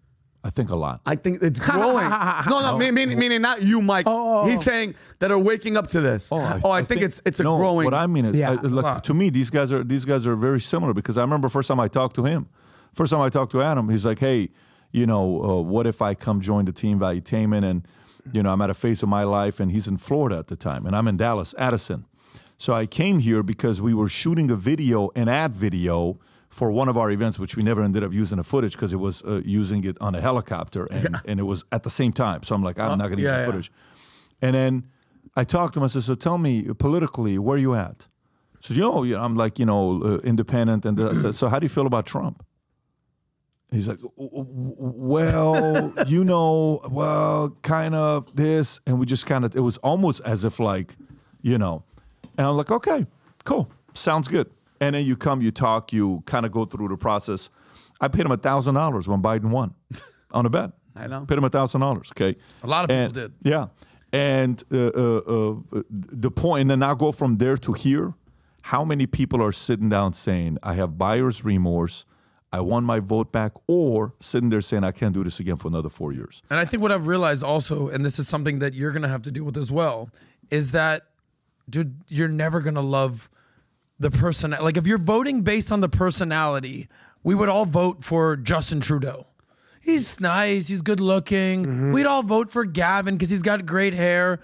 I think a lot. I think it's growing. No, meaning not you, Mike. He's saying that are waking up to this. I think it's a no, growing. What I mean is, Yeah. to me, these guys are very similar because I remember first time I talked to him, first time I talked to Adam, he's like, hey, what if I come join the team Valuetainment and, I'm at a phase of my life and he's in Florida at the time and I'm in Dallas, Addison. So I came here because we were shooting an ad video for one of our events, which we never ended up using the footage because it was using it on a helicopter, and it was at the same time. So I'm like, I'm not going to use the footage. And then I talked to him. I said, so tell me, politically, where are you at? So, I'm like, independent. And I said, so how do you feel about Trump? He's like, well, kind of this. And we just kind of, it was almost as if like, And I'm like, okay, cool. Sounds good. And then you come, you talk, you kind of go through the process. I paid him $1,000 when Biden won on a bet. I know. Paid him $1,000, okay? A lot of people did. Yeah. And the point, and then I'll go from there to here. How many people are sitting down saying, I have buyer's remorse, I want my vote back, or sitting there saying, I can't do this again for another 4 years? And I think what I've realized also, and this is something that you're going to have to deal with as well, is that, dude, you're never going to love the person. Like, if you're voting based on the personality, we would all vote for Justin Trudeau. He's nice. He's good looking. Mm-hmm. We'd all vote for Gavin because he's got great hair.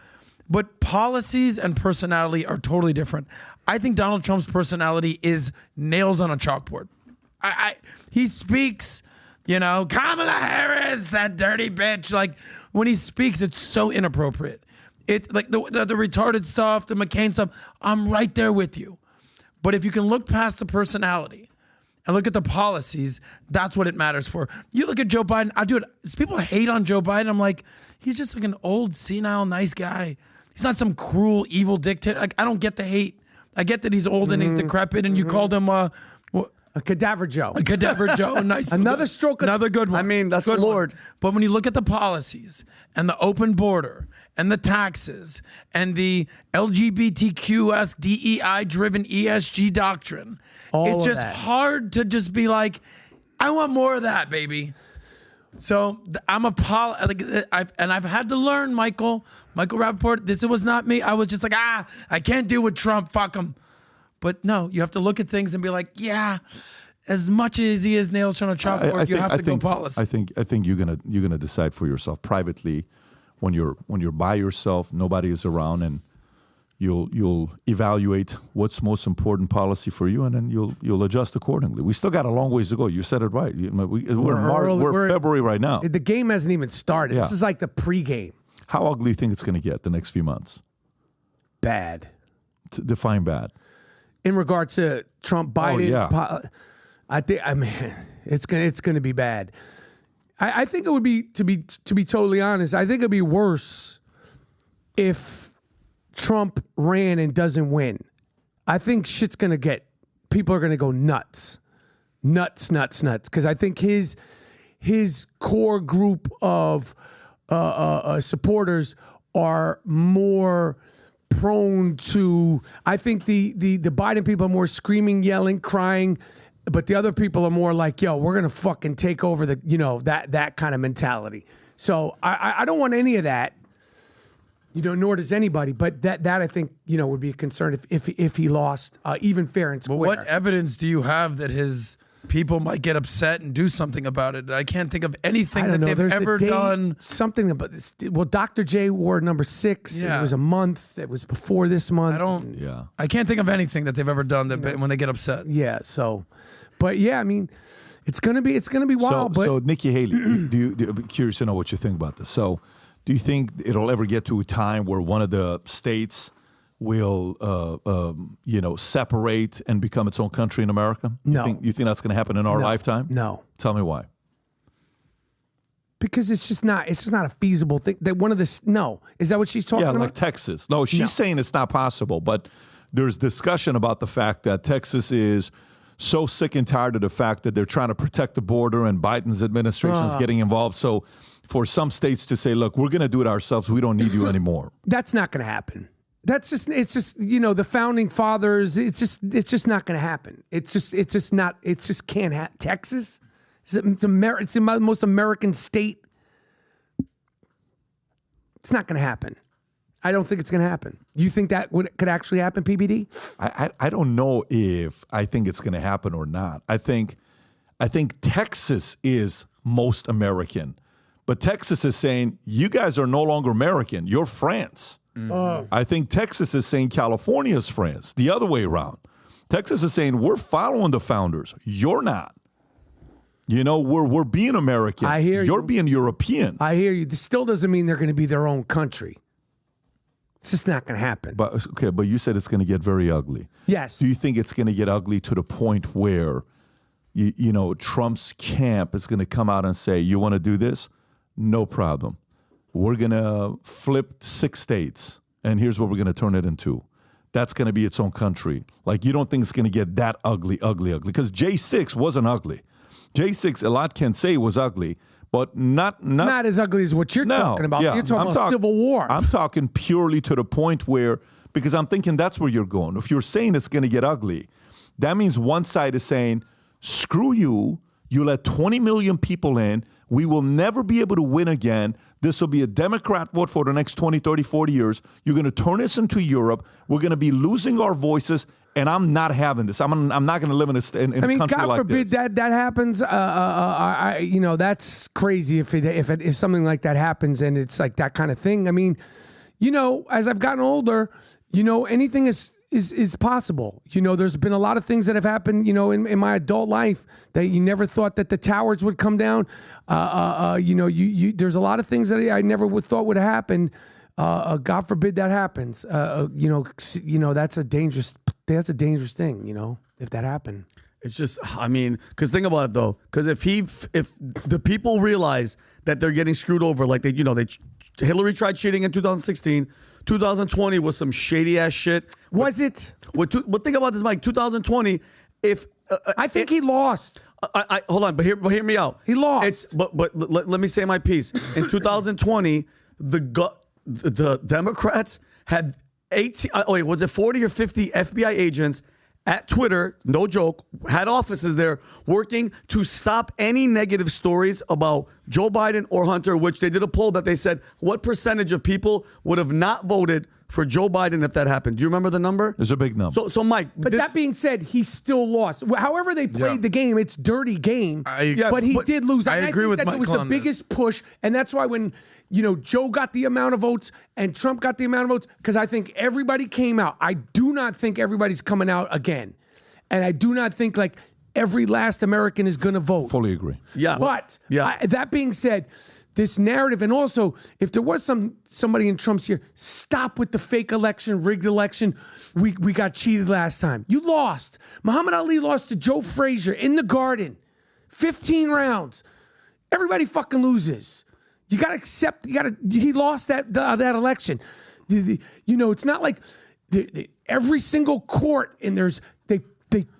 But policies and personality are totally different. I think Donald Trump's personality is nails on a chalkboard. He speaks, Kamala Harris, that dirty bitch. Like, when he speaks, it's so inappropriate. It like the retarded stuff, the McCain stuff. I'm right there with you. But if you can look past the personality and look at the policies, that's what it matters for. You look at Joe Biden. People hate on Joe Biden. I'm like, he's just like an old, senile, nice guy. He's not some cruel, evil dictator. Like, I don't get the hate. I get that he's old and he's decrepit, and you called him a cadaver Joe. A cadaver Joe. Nice. Another stroke. Another good one. I mean, that's good the Lord. One. But when you look at the policies and the open border and the taxes and the LGBTQ DEI-driven ESG doctrine, it's just hard to just be like, I want more of that, baby. So I've had to learn, Michael Rapaport. This was not me. I was just like, I can't deal with Trump. Fuck him. But no, you have to look at things and be like, yeah, as much as he is nails on a chalkboard, you have to go policy. I think you're gonna decide for yourself privately when you're by yourself, nobody is around, and you'll evaluate what's most important policy for you, and then you'll adjust accordingly. We still got a long ways to go. You said it right. We're February right now. The game hasn't even started. Yeah. This is like the pregame. How ugly do you think it's going to get the next few months? Bad. Define bad. In regard to Trump, Biden, it's gonna be bad. I think it would be to be totally honest. I think it'd be worse if Trump ran and doesn't win. I think people are gonna go nuts. Because I think his core group of supporters are more prone to. I think the Biden people are more screaming, yelling, crying, but the other people are more like, yo, we're gonna fucking take over that kind of mentality. So I don't want any of that. Nor does anybody. But that I think would be a concern if he lost even fair and square. But what evidence do you have that his people might get upset and do something about it? I can't think of anything that they've ever done. Something about this. Well, Dr. J wore number 6. Yeah. It was a month. It was before this month. I can't think of anything that they've ever done when they get upset. Yeah. So, but yeah, I mean, it's gonna be wild. So Nikki Haley, I'm curious to know what you think about this. So, do you think it'll ever get to a time where one of the states will, separate and become its own country in America? No. You think that's going to happen in our lifetime? No. Tell me why. Because it's just not a feasible thing. That one of the is that what she's talking about? Yeah, like Texas. No, she's saying it's not possible, but there's discussion about the fact that Texas is so sick and tired of the fact that they're trying to protect the border and Biden's administration is getting involved. So for some states to say, look, we're going to do it ourselves. We don't need you anymore. That's not going to happen. It's just the founding fathers. It's just not going to happen. It just can't happen. Texas, it's the most American state. It's not going to happen. I don't think it's going to happen. You think that could actually happen, PBD? I don't know if I think it's going to happen or not. I think Texas is most American, but Texas is saying you guys are no longer American. You're France. I think Texas is saying California is France, the other way around. Texas is saying, we're following the founders. You're not. You know, we're being American. I hear You're you. being European. I hear you. This still doesn't mean they're going to be their own country. It's just not going to happen. But you said it's going to get very ugly. Yes. Do you think it's going to get ugly to the point where, you know, Trump's camp is going to come out and say, you want to do this? No problem. We're going to flip 6 states, and here's what we're going to turn it into. That's going to be its own country. Like, you don't think it's going to get that ugly? Because J6 wasn't ugly. J6, a lot can say was ugly, but not as ugly as what you're talking about. Yeah, You're talking about civil war. I'm talking purely to the point where, because I'm thinking that's where you're going. If you're saying it's going to get ugly, that means one side is saying, screw you, you let 20 million people in, we will never be able to win again. This will be a Democrat vote for the next 20, 30, 40 years. You're going to turn us into Europe. We're going to be losing our voices, and I'm not having this. I'm not going to live in a country like this. God forbid that happens. You know, that's crazy if something like that happens and it's like that kind of thing. I mean, you know, as I've gotten older, you know, anything is possible. You know, there's been a lot of things that have happened, you know, in my adult life that you never thought that the towers would come down. You know, there's a lot of things that I never thought would happen. God forbid that happens. You know, that's a dangerous thing, you know, if that happened. It's just, I mean, because think about it though. Because if the people realize that they're getting screwed over, like Hillary tried cheating in 2016, 2020 was some shady ass shit. Was it? But think about this, Mike. 2020, I think he lost. I hold on, but hear me out. He lost. But let me say my piece. In 2020, the Democrats had 18. Was it 40 or 50 FBI agents at Twitter? No joke. Had offices there working to stop any negative stories about Joe Biden or Hunter. Which they did a poll that they said what percentage of people would have not voted for Joe Biden if that happened. Do you remember the number? It's a big number. So Mike. But that being said, he still lost. However they played the game, it's dirty game. But he did lose. I agree with Michael. It was the biggest push, and that's why when Joe got the amount of votes and Trump got the amount of votes, because I think everybody came out. I do not think everybody's coming out again, and I do not think like every last American is going to vote. Fully agree. Yeah. But that being said, this narrative, and also if there was somebody in Trump's ear, stop with the fake election, rigged election. We got cheated last time. You lost. Muhammad Ali lost to Joe Frazier in the Garden, 15 rounds. Everybody fucking loses. You got to accept. He lost that election. It's not like every single court and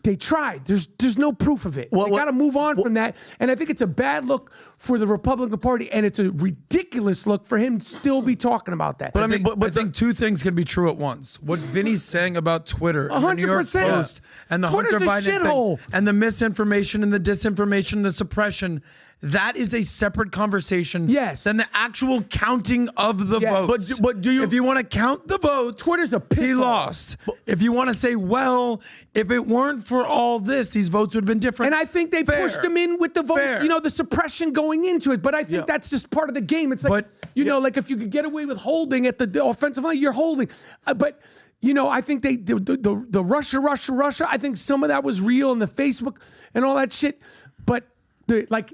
they tried. There's no proof of it. They got to move on from that. And I think it's a bad look for the Republican Party, and it's a ridiculous look for him to still be talking about that. But I think two things can be true at once. What Vinny's saying about Twitter, and the New York 100%. Post, and the Twitter's Hunter a Biden shithole. thing, and the misinformation and the disinformation, the suppression. That is a separate conversation than the actual counting of the votes. But do you? If you want to count the votes, Twitter's a piss he hole. lost. If you want to say, well, if it weren't for all this, these votes would have been different. And I think they pushed him in with the vote, the suppression going into it. But I think that's just part of the game. It's like, like if you could get away with holding at the offensive line, you're holding. But I think the Russia, I think some of that was real in the Facebook and all that shit. But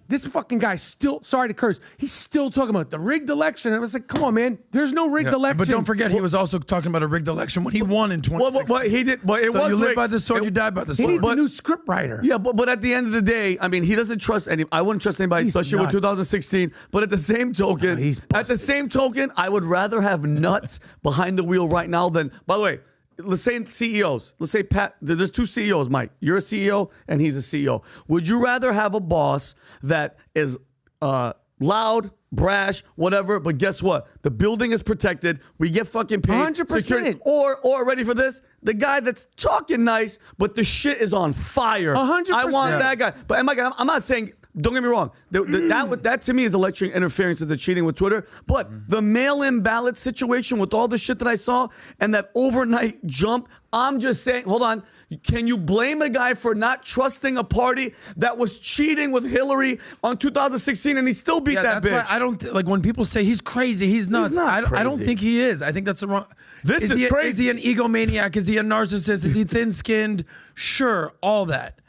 this fucking guy still, sorry to curse, he's still talking about the rigged election. I was like, come on, man. There's no rigged election. But don't forget, he was also talking about a rigged election when he won in 2016. Well, he did, but it was you live rigged. by the sword, you die by the sword. He needs a new script writer. Yeah, but at the end of the day, I mean, he doesn't trust any. I wouldn't trust anybody, especially with 2016. But at the same token, I would rather have nuts behind the wheel right now than. By the way, let's say CEOs. Let's say Pat. There's two CEOs, Mike. You're a CEO and he's a CEO. Would you rather have a boss that is loud, brash, whatever? But guess what? The building is protected. We get fucking paid. 100%. Or ready for this? The guy that's talking nice, but the shit is on fire. 100%. I want that guy. But I'm not saying. don't get me wrong. That to me is election interference as the cheating with Twitter. But the mail-in ballot situation with all the shit that I saw and that overnight jump, I'm just saying, hold on. Can you blame a guy for not trusting a party that was cheating with Hillary on 2016 and he still beat that bitch? Why I don't like when people say he's crazy, he's nuts. He's not I don't crazy. think he is. I think that's the wrong. This is crazy. Is he an egomaniac? Is he a narcissist? Is he thin-skinned? Sure, all that.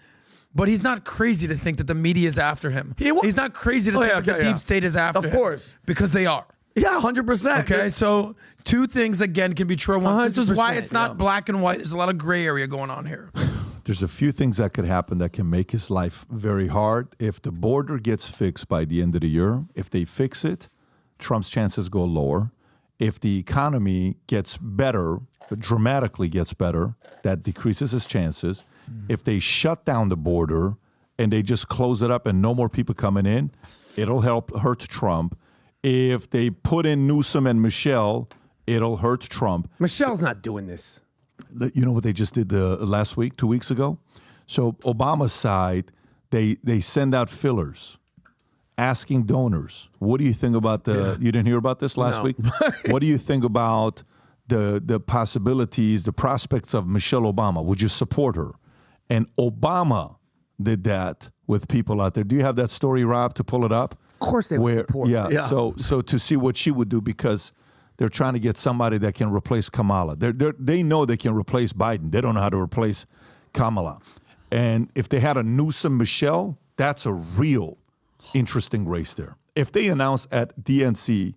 But he's not crazy to think that the media is after him. He's not crazy to think that the deep state is after him. Of course. Because they are. Yeah, 100%. Okay, so two things again can be true. This is why 100%, it's not black and white. There's a lot of gray area going on here. There's a few things that could happen that can make his life very hard. If the border gets fixed by the end of the year, if they fix it, Trump's chances go lower. If the economy gets better, dramatically gets better, that decreases his chances. If they shut down the border and they just close it up and no more people coming in, it'll hurt Trump. If they put in Newsom and Michelle, it'll hurt Trump. Michelle's not doing this. You know what they just did last week, 2 weeks ago? So Obama's side, they send out fillers, asking donors, what do you think about you didn't hear about this last week? What do you think about the possibilities, the prospects of Michelle Obama? Would you support her? And Obama did that with people out there. Do you have that story, Rob, to pull it up? Of course they would support. Yeah. So to see what she would do, because they're trying to get somebody that can replace Kamala. They know they can replace Biden. They don't know how to replace Kamala. And if they had a Newsom Michelle, that's a real interesting race there. If they announce at DNC,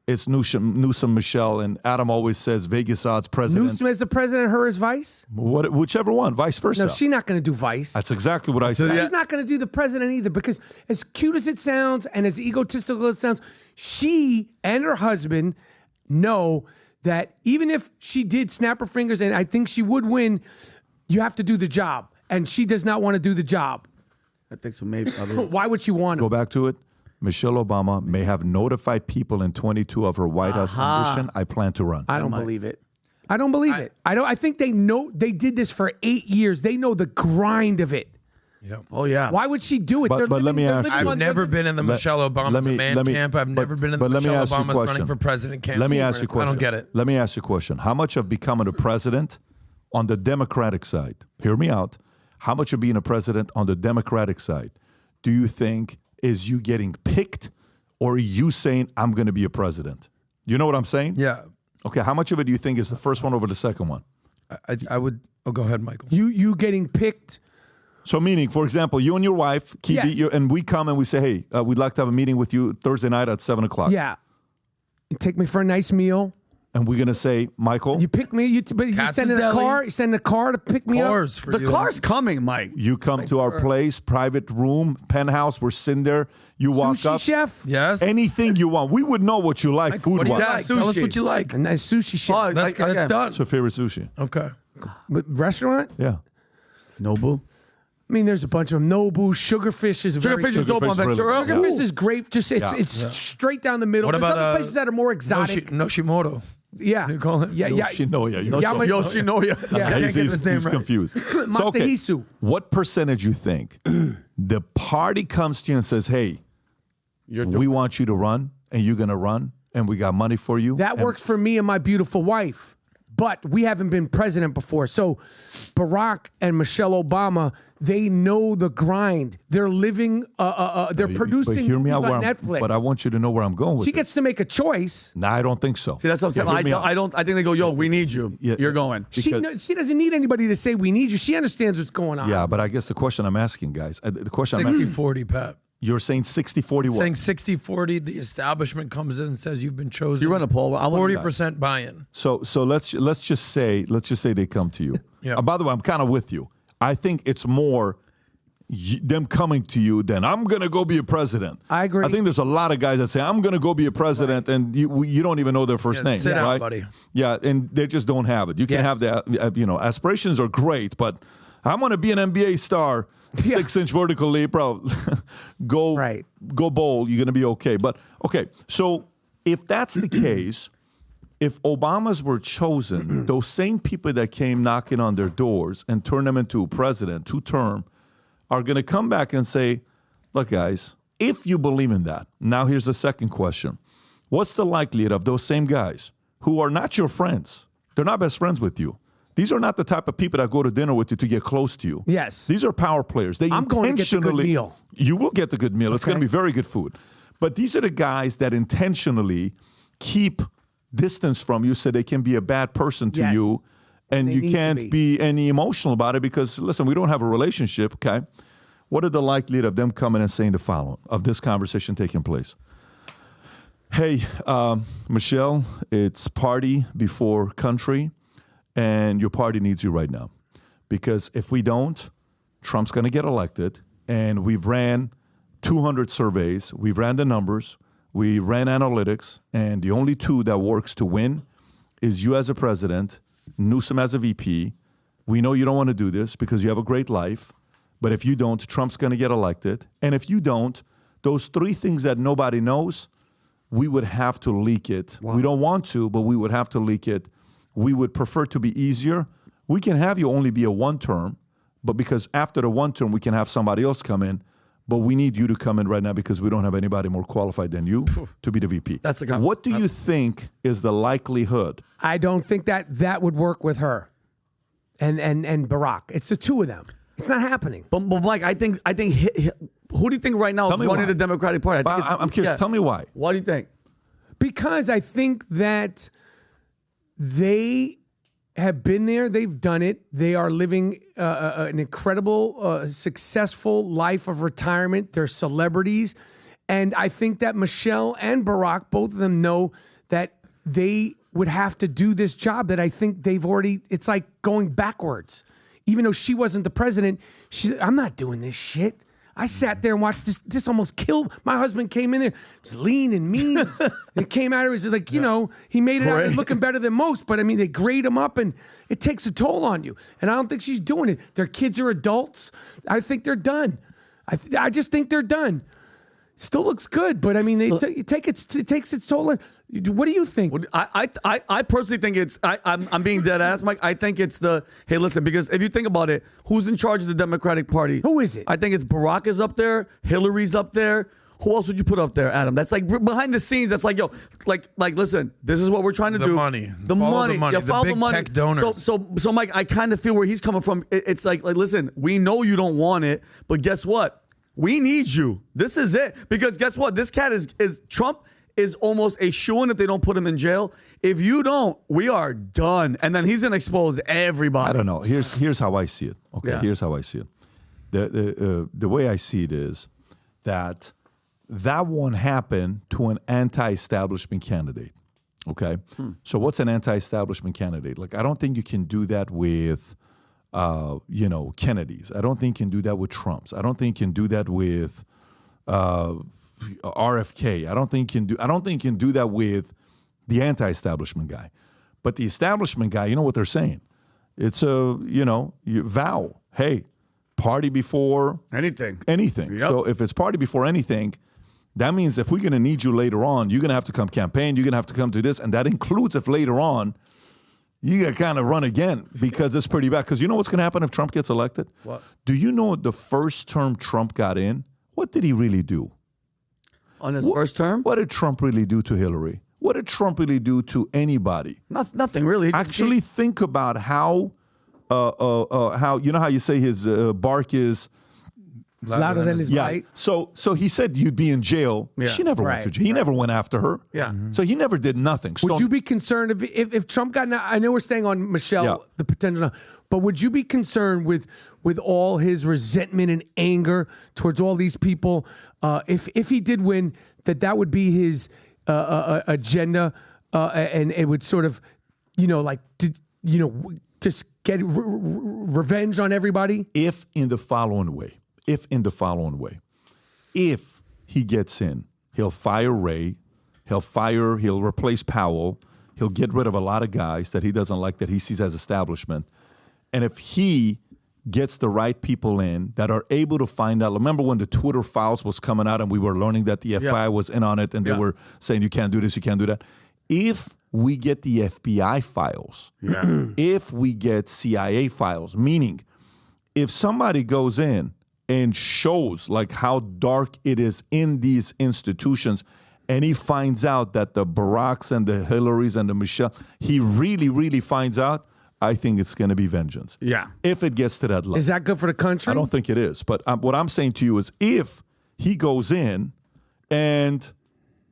it's Newsom Michelle, and Adam always says Vegas odds president. Newsom as the president, her as vice? Whichever one, vice versa. No, she's not going to do vice. That's exactly what I said. She's not going to do the president either, because as cute as it sounds and as egotistical as it sounds, she and her husband know that even if she did snap her fingers and I think she would win, you have to do the job. And she does not want to do the job. I think so, maybe. Why would she want to? Go back to it. Michelle Obama may have notified people in 22 of her White House ambition. I plan to run. I don't believe it. I don't believe it. I think they know they did this for 8 years. They know the grind of it. Yeah. Oh, yeah. Why would she do it? But let me ask you. I've never been in the Michelle Obama's camp. I've never been in the Michelle Obama's running for president camp. Let me ask you a question. I don't get it. Let me ask you a question. How much of becoming a president on the Democratic side, hear me out, how much of being a president on the Democratic side do you think is you getting picked or you saying, I'm going to be a president? You know what I'm saying? Yeah. Okay, how much of it do you think is the first one over the second one? I would. Oh, go ahead, Michael. You getting picked. So meaning, for example, you and your wife, Kibi, and we come and we say, hey, we'd like to have a meeting with you Thursday night at 7 o'clock. Yeah. You take me for a nice meal. And we're going to say, Michael. You pick me, but you send in a car. You send a car to pick me up. The car's coming, Mike. You come to our place, private room, penthouse. We're sitting there. You walk Sushi up. chef? Yes. Anything you want. We would know what you like, What do you food-wise. like? Tell us what you like. A nice sushi chef. That's done. What's your favorite sushi? Okay. Restaurant? Yeah. Nobu. I mean, there's a bunch of Nobu. Sugarfish is very Sugarfish is dope on Sugarfish Ventura. really- Sugarfish is great. Just it's straight down the middle. What There's about other places that are more exotic. Noshimoto? Yeah. You call it? Yeah. Yoshinoya. Yoshinoya. Yeah. I can't get He's his name right. confused. So, okay, Masahisu. what percentage you think the party comes to you and says, hey, we want you to run, and you're going to run, and we got money for you? That works for me and my beautiful wife. But we haven't been president before. So Barack and Michelle Obama, they know the grind. They're living, they're producing But hear me out on where Netflix. But I want you to know where I'm going with She it. gets to make a choice. No, I don't think so. See, that's what I'm saying. hear me out. I think they go, yo, we need you. Yeah. You're going. She doesn't need anybody to say we need you. She understands what's going on. Yeah, but I guess the question I'm asking, guys, the question I'm asking, 60-40, Pat. you're saying 60-40 what? Saying 60-40, the establishment comes in and says you've been chosen. You run a poll. I want 40% buy-in. So let's just say they come to you. Yeah. By the way, I'm kind of with you. I think it's more them coming to you than I'm going to go be a president. I agree. I think there's a lot of guys that say I'm going to go be a president, and you don't even know their first name, sit down, right? buddy. Yeah, and they just don't have it. You can have that. Aspirations are great, but I want to be an NBA star. 6-inch vertical leap, bro. Go bold. You're going to be okay. But okay, so if that's the case, if Obamas were chosen, those same people that came knocking on their doors and turned them into a president, 2-term, are going to come back and say, look, guys, if you believe in that, now here's the second question. What's the likelihood of those same guys who are not your friends? They're not best friends with you. These are not the type of people that go to dinner with you to get close to you. Yes. These are power players. I'm going to get the good meal. You will get the good meal. It's Okay. going to be very good food. But these are the guys that intentionally keep distance from you so they can be a bad person to Yes. you. And They you need to can't be any emotional about it because, listen, we don't have a relationship, okay? What are the likelihood of them coming and saying the following, of this conversation taking place? Hey, Michelle, it's party before country, and your party needs you right now. Because if we don't, Trump's going to get elected, and we've ran 200 surveys, we've ran the numbers, we ran analytics, and the only two that works to win is you as a president, Newsom as a VP. We know you don't want to do this because you have a great life, but if you don't, Trump's going to get elected. And if you don't, those three things that nobody knows, we would have to leak it. Wow. We don't want to, but we would have to leak it. We would prefer to be easier. We can have you only be a one term, but because after the one term, we can have somebody else come in. But we need you to come in right now because we don't have anybody more qualified than you to be the VP. That's the What do you think is the likelihood? I don't think that would work with her and Barack. It's the two of them. It's not happening. But Mike, I think who do you think right now is running the Democratic Party? I'm curious. Yeah. Tell me why. Why do you think? Because I think that they have been there. They've done it. They are living an incredible, successful life of retirement. They're celebrities. And I think that Michelle and Barack, both of them know that they would have to do this job that I think they've already, it's like going backwards. Even though she wasn't the president, I'm not doing this shit. I sat there and watched this almost killed. My husband came in there, was lean and mean. It came out, it was like, you know, he made it out looking better than most. But I mean, they grade him up and it takes a toll on you. And I don't think she's doing it. Their kids are adults. I think they're done. I just think they're done. Still looks good, but I mean, it takes its toll on. What do you think? I personally think it's, I'm being dead ass, Mike. I think it's hey, listen, because if you think about it, who's in charge of the Democratic Party? Who is it? I think it's Barack is up there, Hillary's up there. Who else would you put up there, Adam? That's like behind the scenes. That's like, yo, like, listen, this is what we're trying to do. The money. The money. Yeah, follow the big tech donors. So Mike, I kind of feel where he's coming from. It's like, listen, we know you don't want it, but guess what? We need you. This is it. Because guess what? This cat is Trump is almost a shoo-in if they don't put him in jail. If you don't, we are done. And then he's going to expose everybody. I don't know. Here's how I see it. Okay, Yeah. Here's how I see it. The way I see it is that won't happen to an anti-establishment candidate. Okay? So what's an anti-establishment candidate? Like, I don't think you can do that with Kennedys. I don't think you can do that with Trumps. I don't think you can do that with RFK. I don't think you can do that with the anti-establishment guy. But the establishment guy, you know what they're saying? It's you vow, hey, party before anything. Anything. Yep. So if it's party before anything, that means if we're going to need you later on, you're going to have to come campaign, you're going to have to come to this, and that includes if later on you got to kind of run again because it's pretty bad. Because you know what's going to happen if Trump gets elected? What? Do you know the first term Trump got in, what did he really do? On his first term? What did Trump really do to Hillary? What did Trump really do to anybody? Nothing really. Actually, think about how you know how you say his bark is louder than his bite. So he said you'd be in jail. Yeah. She never went to jail. He never went after her. Yeah. So he never did nothing. Would you be concerned if Trump got? I know we're staying on Michelle, the potential, but would you be concerned with all his resentment and anger towards all these people? If he did win, that would be his agenda, and it would sort of, just get revenge on everybody. If in the following way, if he gets in, he'll fire Ray, he'll replace Powell, he'll get rid of a lot of guys that he doesn't like that he sees as establishment. And if he gets the right people in that are able to find out, remember when the Twitter files was coming out and we were learning that the FBI was in on it and they were saying you can't do this, you can't do that. If we get the FBI files, if we get CIA files, meaning if somebody goes in and shows like how dark it is in these institutions, and he finds out that the Baracks and the Hillarys and the Michelle, he really, really finds out, I think it's going to be vengeance. Yeah. If it gets to that level. Is that good for the country? I don't think it is. But what I'm saying to you is if he goes in and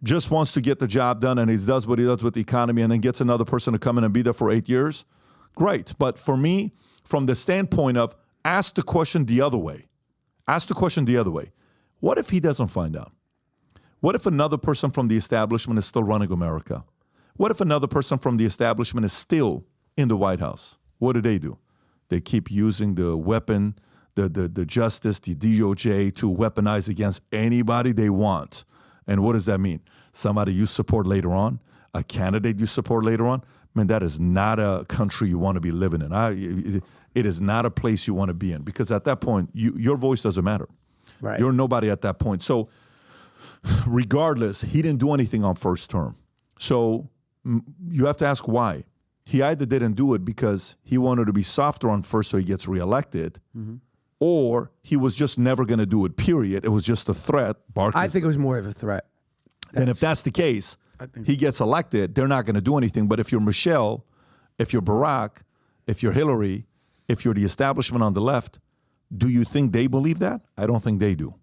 just wants to get the job done and he does what he does with the economy and then gets another person to come in and be there for 8 years, great. But for me, from the standpoint of ask the question the other way. Ask the question the other way. What if he doesn't find out? What if another person from the establishment is still running America? What if another person from the establishment is still in the White House? What do? They keep using the weapon, the justice, the DOJ to weaponize against anybody they want. And what does that mean? Somebody you support later on? A candidate you support later on? Man, that is not a country you want to be living in. It is not a place you want to be in, because at that point, your voice doesn't matter. Right. You're nobody at that point. So regardless, he didn't do anything on first term. So you have to ask why. He either didn't do it because he wanted to be softer on first so he gets reelected, or he was just never going to do it, period. It was just a threat. I think it was more of a threat. And if that's the case, he gets elected, they're not going to do anything. But if you're Michelle, if you're Barack, if you're Hillary, if you're the establishment on the left, do you think they believe that? I don't think they do.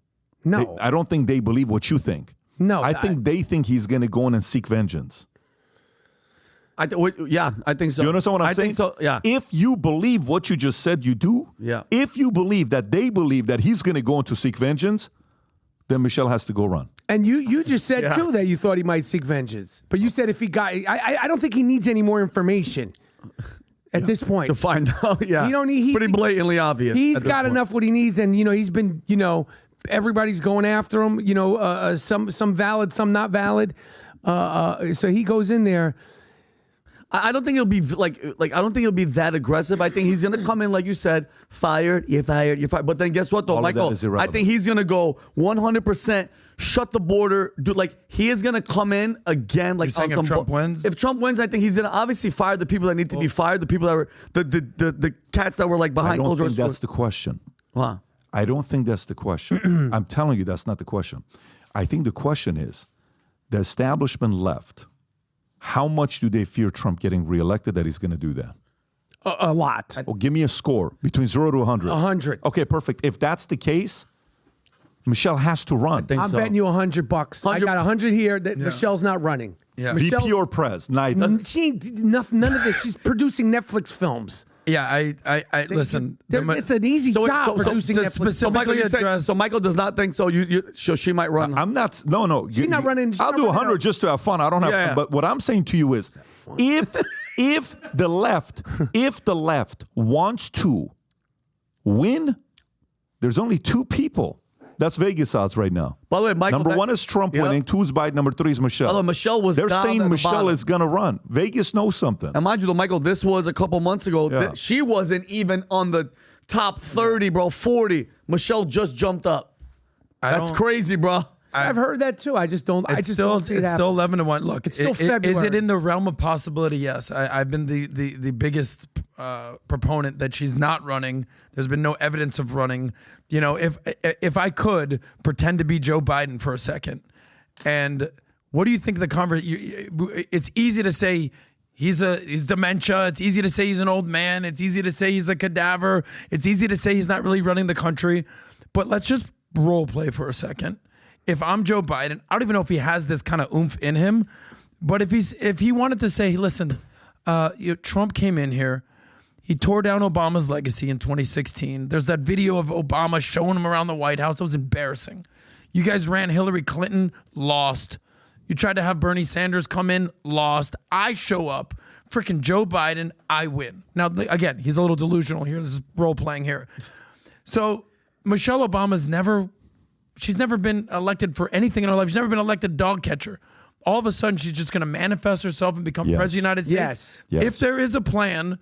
No. I don't think they believe what you think. No. I think they think he's going to go in and seek vengeance. I think so. You understand what I'm saying? think so, yeah. If you believe what you just said you do, Yeah. if you believe that they believe that he's going to go in to seek vengeance, then Michelle has to go run. And you just said, too, that you thought he might seek vengeance. But you said if he got... I don't think he needs any more information at this point. To find out, yeah. You don't need... Pretty blatantly obvious. He's got enough what he needs, and, he's been, everybody's going after him, some valid, some not valid. So he goes in there... I don't think it'll be like I don't think it'll be that aggressive. I think he's gonna come in like you said, fired, you're fired, you're fired. But then guess what though, All of that Michael? is I irrelevant. think he's gonna go 100%, shut the border, he is gonna come in again. Like You're saying on if some Trump wins? If Trump wins, I think he's gonna obviously fire the people that need to be fired, the people that were the cats that were like I behind don't closed think doors. that's the question. Wow. I don't think that's the question. I'm telling you, that's not the question. I think the question is, the establishment left. How much do they fear Trump getting reelected that he's going to do that? A lot. Well, give me a score between 0 to 100. 100. Okay, perfect. If that's the case, Michelle has to run. I'm betting you $100. I got 100 here that Michelle's not running. Yeah. Michelle's, VP or Prez? Neither. she ain't none of this. She's producing Netflix films. Yeah, I listen. It's an easy job producing to Netflix. specifically address. So Michael does not think so. So she might run. I'm not. No. She's not running. I'll do 100 just to have fun. I don't have. Yeah. But what I'm saying to you is, if the left wants to win, there's only two people. That's Vegas odds right now. By the way, Michael, number one is Trump winning. 2 is Biden. Number 3 is Michelle. Although Michelle was They're down saying at the Michelle bottom. is going to run. Vegas knows something. And mind you, though, Michael, this was a couple months ago. Yeah. She wasn't even on the top 30, bro. 40. Michelle just jumped up. That's crazy, bro. I've heard that too. I just don't. It's still 11-1. Look, it's still is February. it in the realm of possibility? Yes. I've been the biggest proponent that she's not running. There's been no evidence of running. If I could pretend to be Joe Biden for a second, and what do you think the conversation? It's easy to say he's dementia. It's easy to say he's an old man. It's easy to say he's a cadaver. It's easy to say he's not really running the country. But let's just role play for a second. If I'm Joe Biden, I don't even know if he has this kind of oomph in him, but if he wanted to say, listen, Trump came in here, he tore down Obama's legacy in 2016. There's that video of Obama showing him around the White House. It was embarrassing. You guys ran Hillary Clinton, lost. You tried to have Bernie Sanders come in, lost. I show up, freaking Joe Biden, I win. Now, again, he's a little delusional here. This is role playing here. So Michelle Obama's she's never been elected for anything in her life. She's never been elected dog catcher. All of a sudden, she's just going to manifest herself and become president of the United States. Yes. If there is a plan,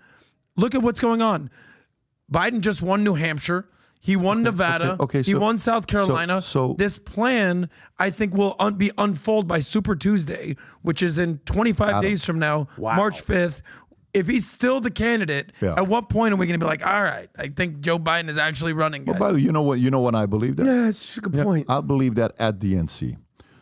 look at what's going on. Biden just won New Hampshire. He won Nevada. Okay, he won South Carolina. So this plan, I think, will be unfold by Super Tuesday, which is in 25 days from now, March 5th. if he's still the candidate, Yeah. at what point are we going to be like, all right, I think Joe Biden is actually running, guys? Well, by the way, you know what I believe that? Yeah, that's a good point. I believe that at the NC.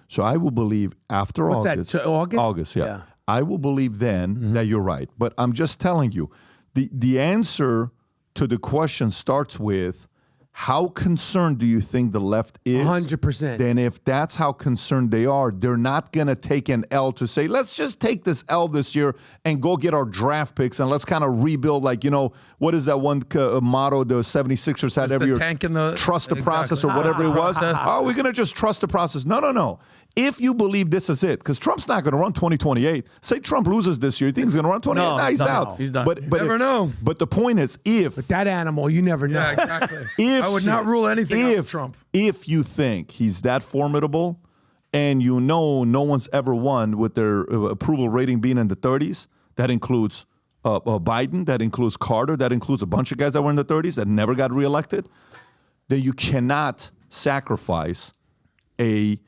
So I will believe after What's that, August. August? August, yeah. Yeah. I will believe then that you're right. But I'm just telling you, the answer to the question starts with, how concerned do you think the left is? 100%. Then if that's how concerned they are, they're not going to take an L to say, let's just take this L this year and go get our draft picks and let's kind of rebuild. Like, what is that one motto the 76ers had It's every the year? tank in the- Trust the exactly. process or whatever it was. Process. Oh, we're going to just trust the process. No. If you believe this is it, because Trump's not going to run 2028. Say Trump loses this year, you think he's going to run 28? No, Nah, he's no, out. he's done. But Never know. But the point is, if That animal, you never know. Yeah, exactly. if I would not rule anything out of if Trump. If you think he's that formidable, and no one's ever won with their approval rating being in the 30s, that includes Biden, that includes Carter, that includes a bunch of guys that were in the 30s that never got reelected, then you cannot sacrifice a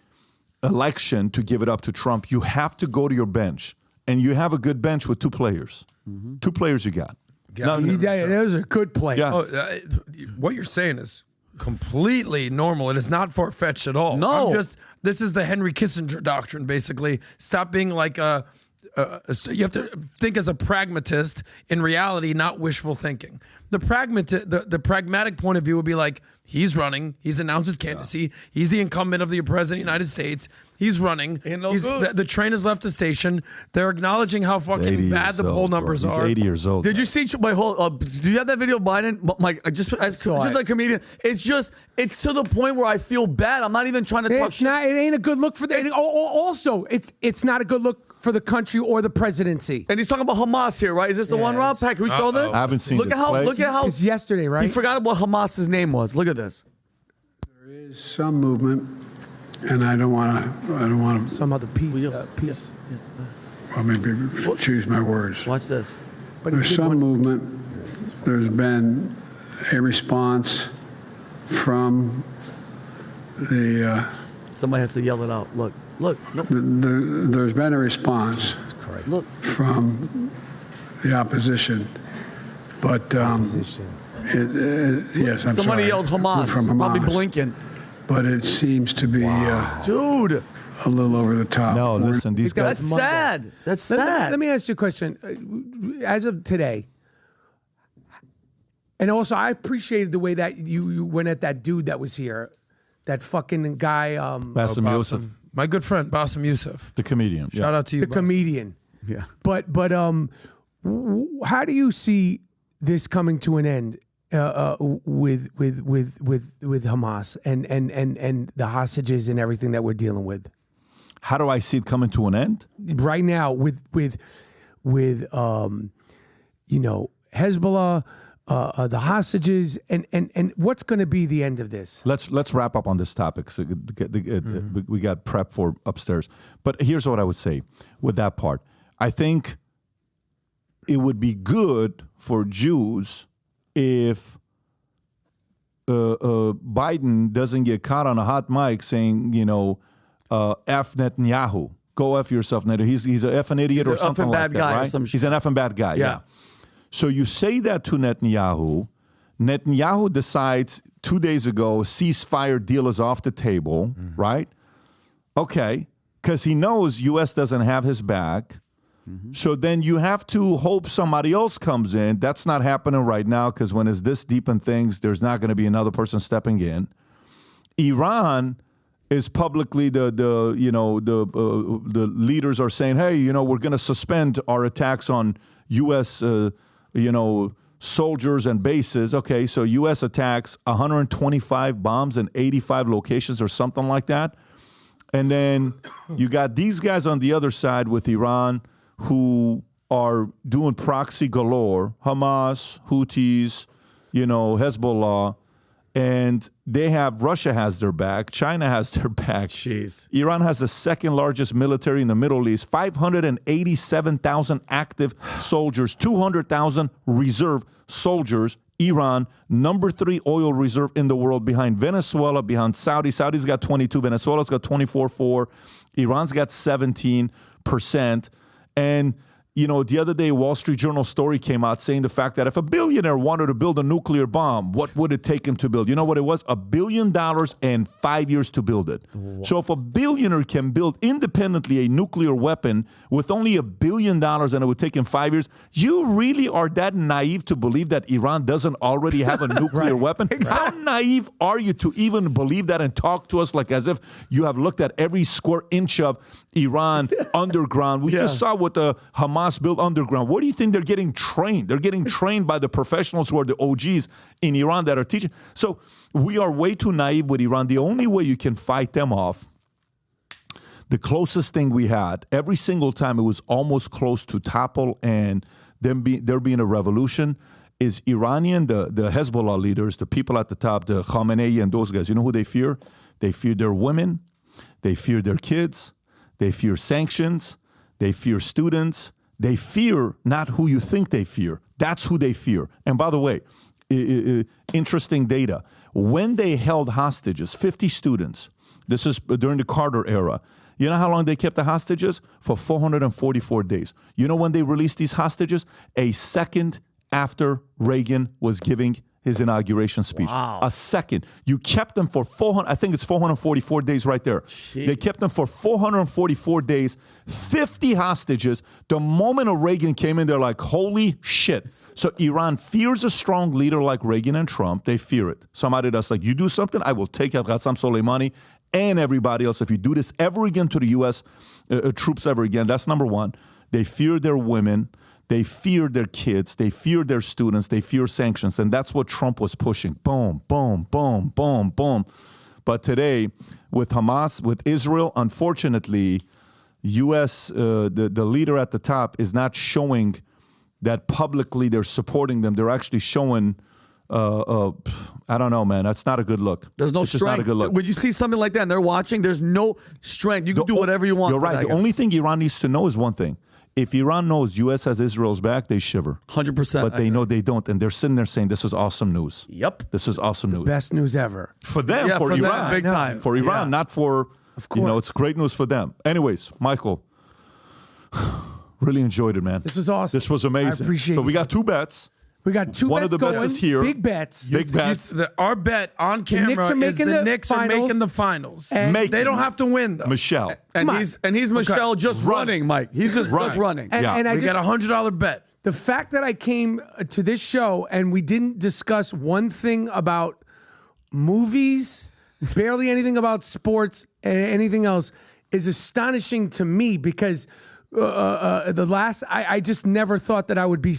election to give it up to Trump. You have to go to your bench, and you have a good bench with two players. Two players you got. Those are good players. Yeah. Oh, what you're saying is completely normal. It is not far-fetched at all. No. This is the Henry Kissinger doctrine, basically. Stop being like you have to think as a pragmatist in reality, not wishful thinking. The pragmatic point of view would be like, he's running. He's announced his candidacy. He's the incumbent of the president of the United States. He's running. The train has left the station. They're acknowledging how fucking bad the poll numbers He's are. 80 years old. Did you see my whole? Do you have that video of Biden? Mike, just a comedian. It's to the point where I feel bad. I'm not even trying to talk. It ain't a good look for the. Also, it's not a good look for the country or the presidency. And he's talking about Hamas here, right? Is this the one, Rob? Pat, can we show this? I haven't seen Look this at how. play. Look at how. It's yesterday, right? He forgot what Hamas's name was. Look at this. There is some movement, and I don't want to. Some other piece. Well, maybe choose my words. Watch this. But he There's did some one- movement. There's been a response from the. Somebody has to yell it out. Look. There's been a response Look. from the opposition, but yes, I'm Somebody sorry. yelled Hamas. From Hamas. Probably Blinken. But it seems to be Dude. a little over the top. No, listen, these guys. That's sad. That's sad. Let me ask you a question. As of today, and also I appreciated the way that you went at that dude that was here, that fucking guy, Bassem Youssef, My good friend, Bassem Youssef. the comedian. Shout out to you, the Bassem. comedian. Yeah. But how do you see this coming to an end with Hamas and the hostages and everything that we're dealing with How do I see it coming to an end? right now with Hezbollah, the hostages, and what's going to be the end of this? Let's wrap up on this topic. So we got prep for upstairs. But here's what I would say with that part. I think it would be good for Jews if Biden doesn't get caught on a hot mic saying, F Netanyahu. Go F yourself, Netanyahu. He's an effing idiot or something like that, right? He's an effing bad guy, yeah. So you say that to Netanyahu. Netanyahu decides 2 days ago, ceasefire deal is off the table, right? Okay, because he knows U.S. doesn't have his back. So then you have to hope somebody else comes in. That's not happening right now because when it's this deep in things, there's not going to be another person stepping in. Iran is publicly the leaders are saying, hey, we're going to suspend our attacks on U.S. Soldiers and bases. Okay, so U.S. attacks 125 bombs in 85 locations or something like that. And then you got these guys on the other side with Iran who are doing proxy galore, Hamas, Houthis, Hezbollah, and Russia has their back, China has their back. Jeez. Iran has the second largest military in the Middle East, 587,000 active soldiers, 200,000 reserve soldiers. Iran, number 3 oil reserve in the world behind Venezuela, behind Saudi. Saudi's got 22, Venezuela's got 24.4, Iran's got 17%. And, the other day, Wall Street Journal story came out saying the fact that if a billionaire wanted to build a nuclear bomb, what would it take him to build? You know what it was? $1 billion and 5 years to build it. Wow. So if a billionaire can build independently a nuclear weapon with only $1 billion and it would take him 5 years, you really are that naive to believe that Iran doesn't already have a nuclear weapon? Exactly. How naive are you to even believe that and talk to us like as if you have looked at every square inch of Iran underground? We just saw what the Hamas built underground. What do you think they're getting trained? They're getting trained by the professionals who are the OGs in Iran that are teaching. So we are way too naive with Iran. The only way you can fight them off, the closest thing we had, every single time it was almost close to topple and there being a revolution, is Iranian, the Hezbollah leaders, the people at the top, the Khamenei and those guys. You know who they fear? They fear their women. They fear their kids. They fear sanctions. They fear students. They fear not who you think they fear. That's who they fear. And by the way, interesting data. When they held hostages, 50 students, this is during the Carter era, you know how long they kept the hostages? For 444 days. You know when they released these hostages? A second after Reagan was giving his inauguration speech. Wow. A second. You kept them for 444 days right there. Jeez. They kept them for 444 days, 50 hostages. The moment Reagan came in, they're like, holy shit. So Iran fears a strong leader like Reagan and Trump. They fear it. Somebody that's like, you do something, I will take out Qassem Soleimani and everybody else. If you do this ever again to the U.S. Troops ever again, that's number one. They fear their women. They fear their kids. They fear their students. They fear sanctions. And that's what Trump was pushing. Boom, boom, boom, boom, boom. But today, with Hamas, with Israel, unfortunately, U.S., the leader at the top is not showing that publicly they're supporting them. They're actually showing, I don't know, man. That's not a good look. There's no strength. Not a good look. When you see something like that and they're watching, there's no strength. You can do whatever you want. You're right. The only thing Iran needs to know is one thing. If Iran knows U.S. has Israel's back, they shiver. 100%. But they know they don't. And they're sitting there saying, this is awesome news. Yep. This is awesome news. Best news ever. For them, for Iran. Them, big time. For Iran, not for, of course. It's great news for them. Anyways, Michael, really enjoyed it, man. This was awesome. This was amazing. I appreciate it. So we got two bets. We got two One bets of the going. bets is here. Big bets. Big bets. Our bet on camera is the Knicks are making the finals. They don't have to win, though. Michelle. And he's Michelle just running, Mike. He's just running. And we got a $100 bet. The fact that I came to this show and we didn't discuss one thing about movies, barely anything about sports, and anything else is astonishing to me because I just never thought that I would be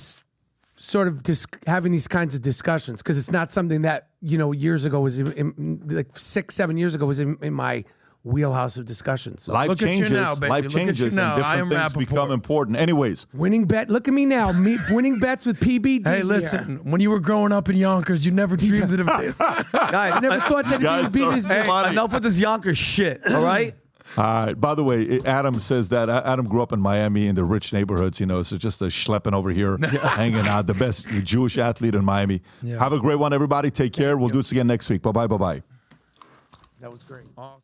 sort of having these kinds of discussions because it's not something that, years ago was like 6-7 years ago was in my wheelhouse of discussions. So Life changes. Now, Life changes and different things become important. Anyways. Winning bet. Look at me now. Winning bets with PBD. Hey, listen. When you were growing up in Yonkers, you never dreamed of it. I never thought that it would be this big. Enough with this Yonkers shit, all right? All right. By the way, Adam says that Adam grew up in Miami in the rich neighborhoods, so just a schlepping over here, hanging out, the best Jewish athlete in Miami. Yeah. Have a great one, everybody. Take care. We'll do this again next week. Bye-bye. That was great. Awesome.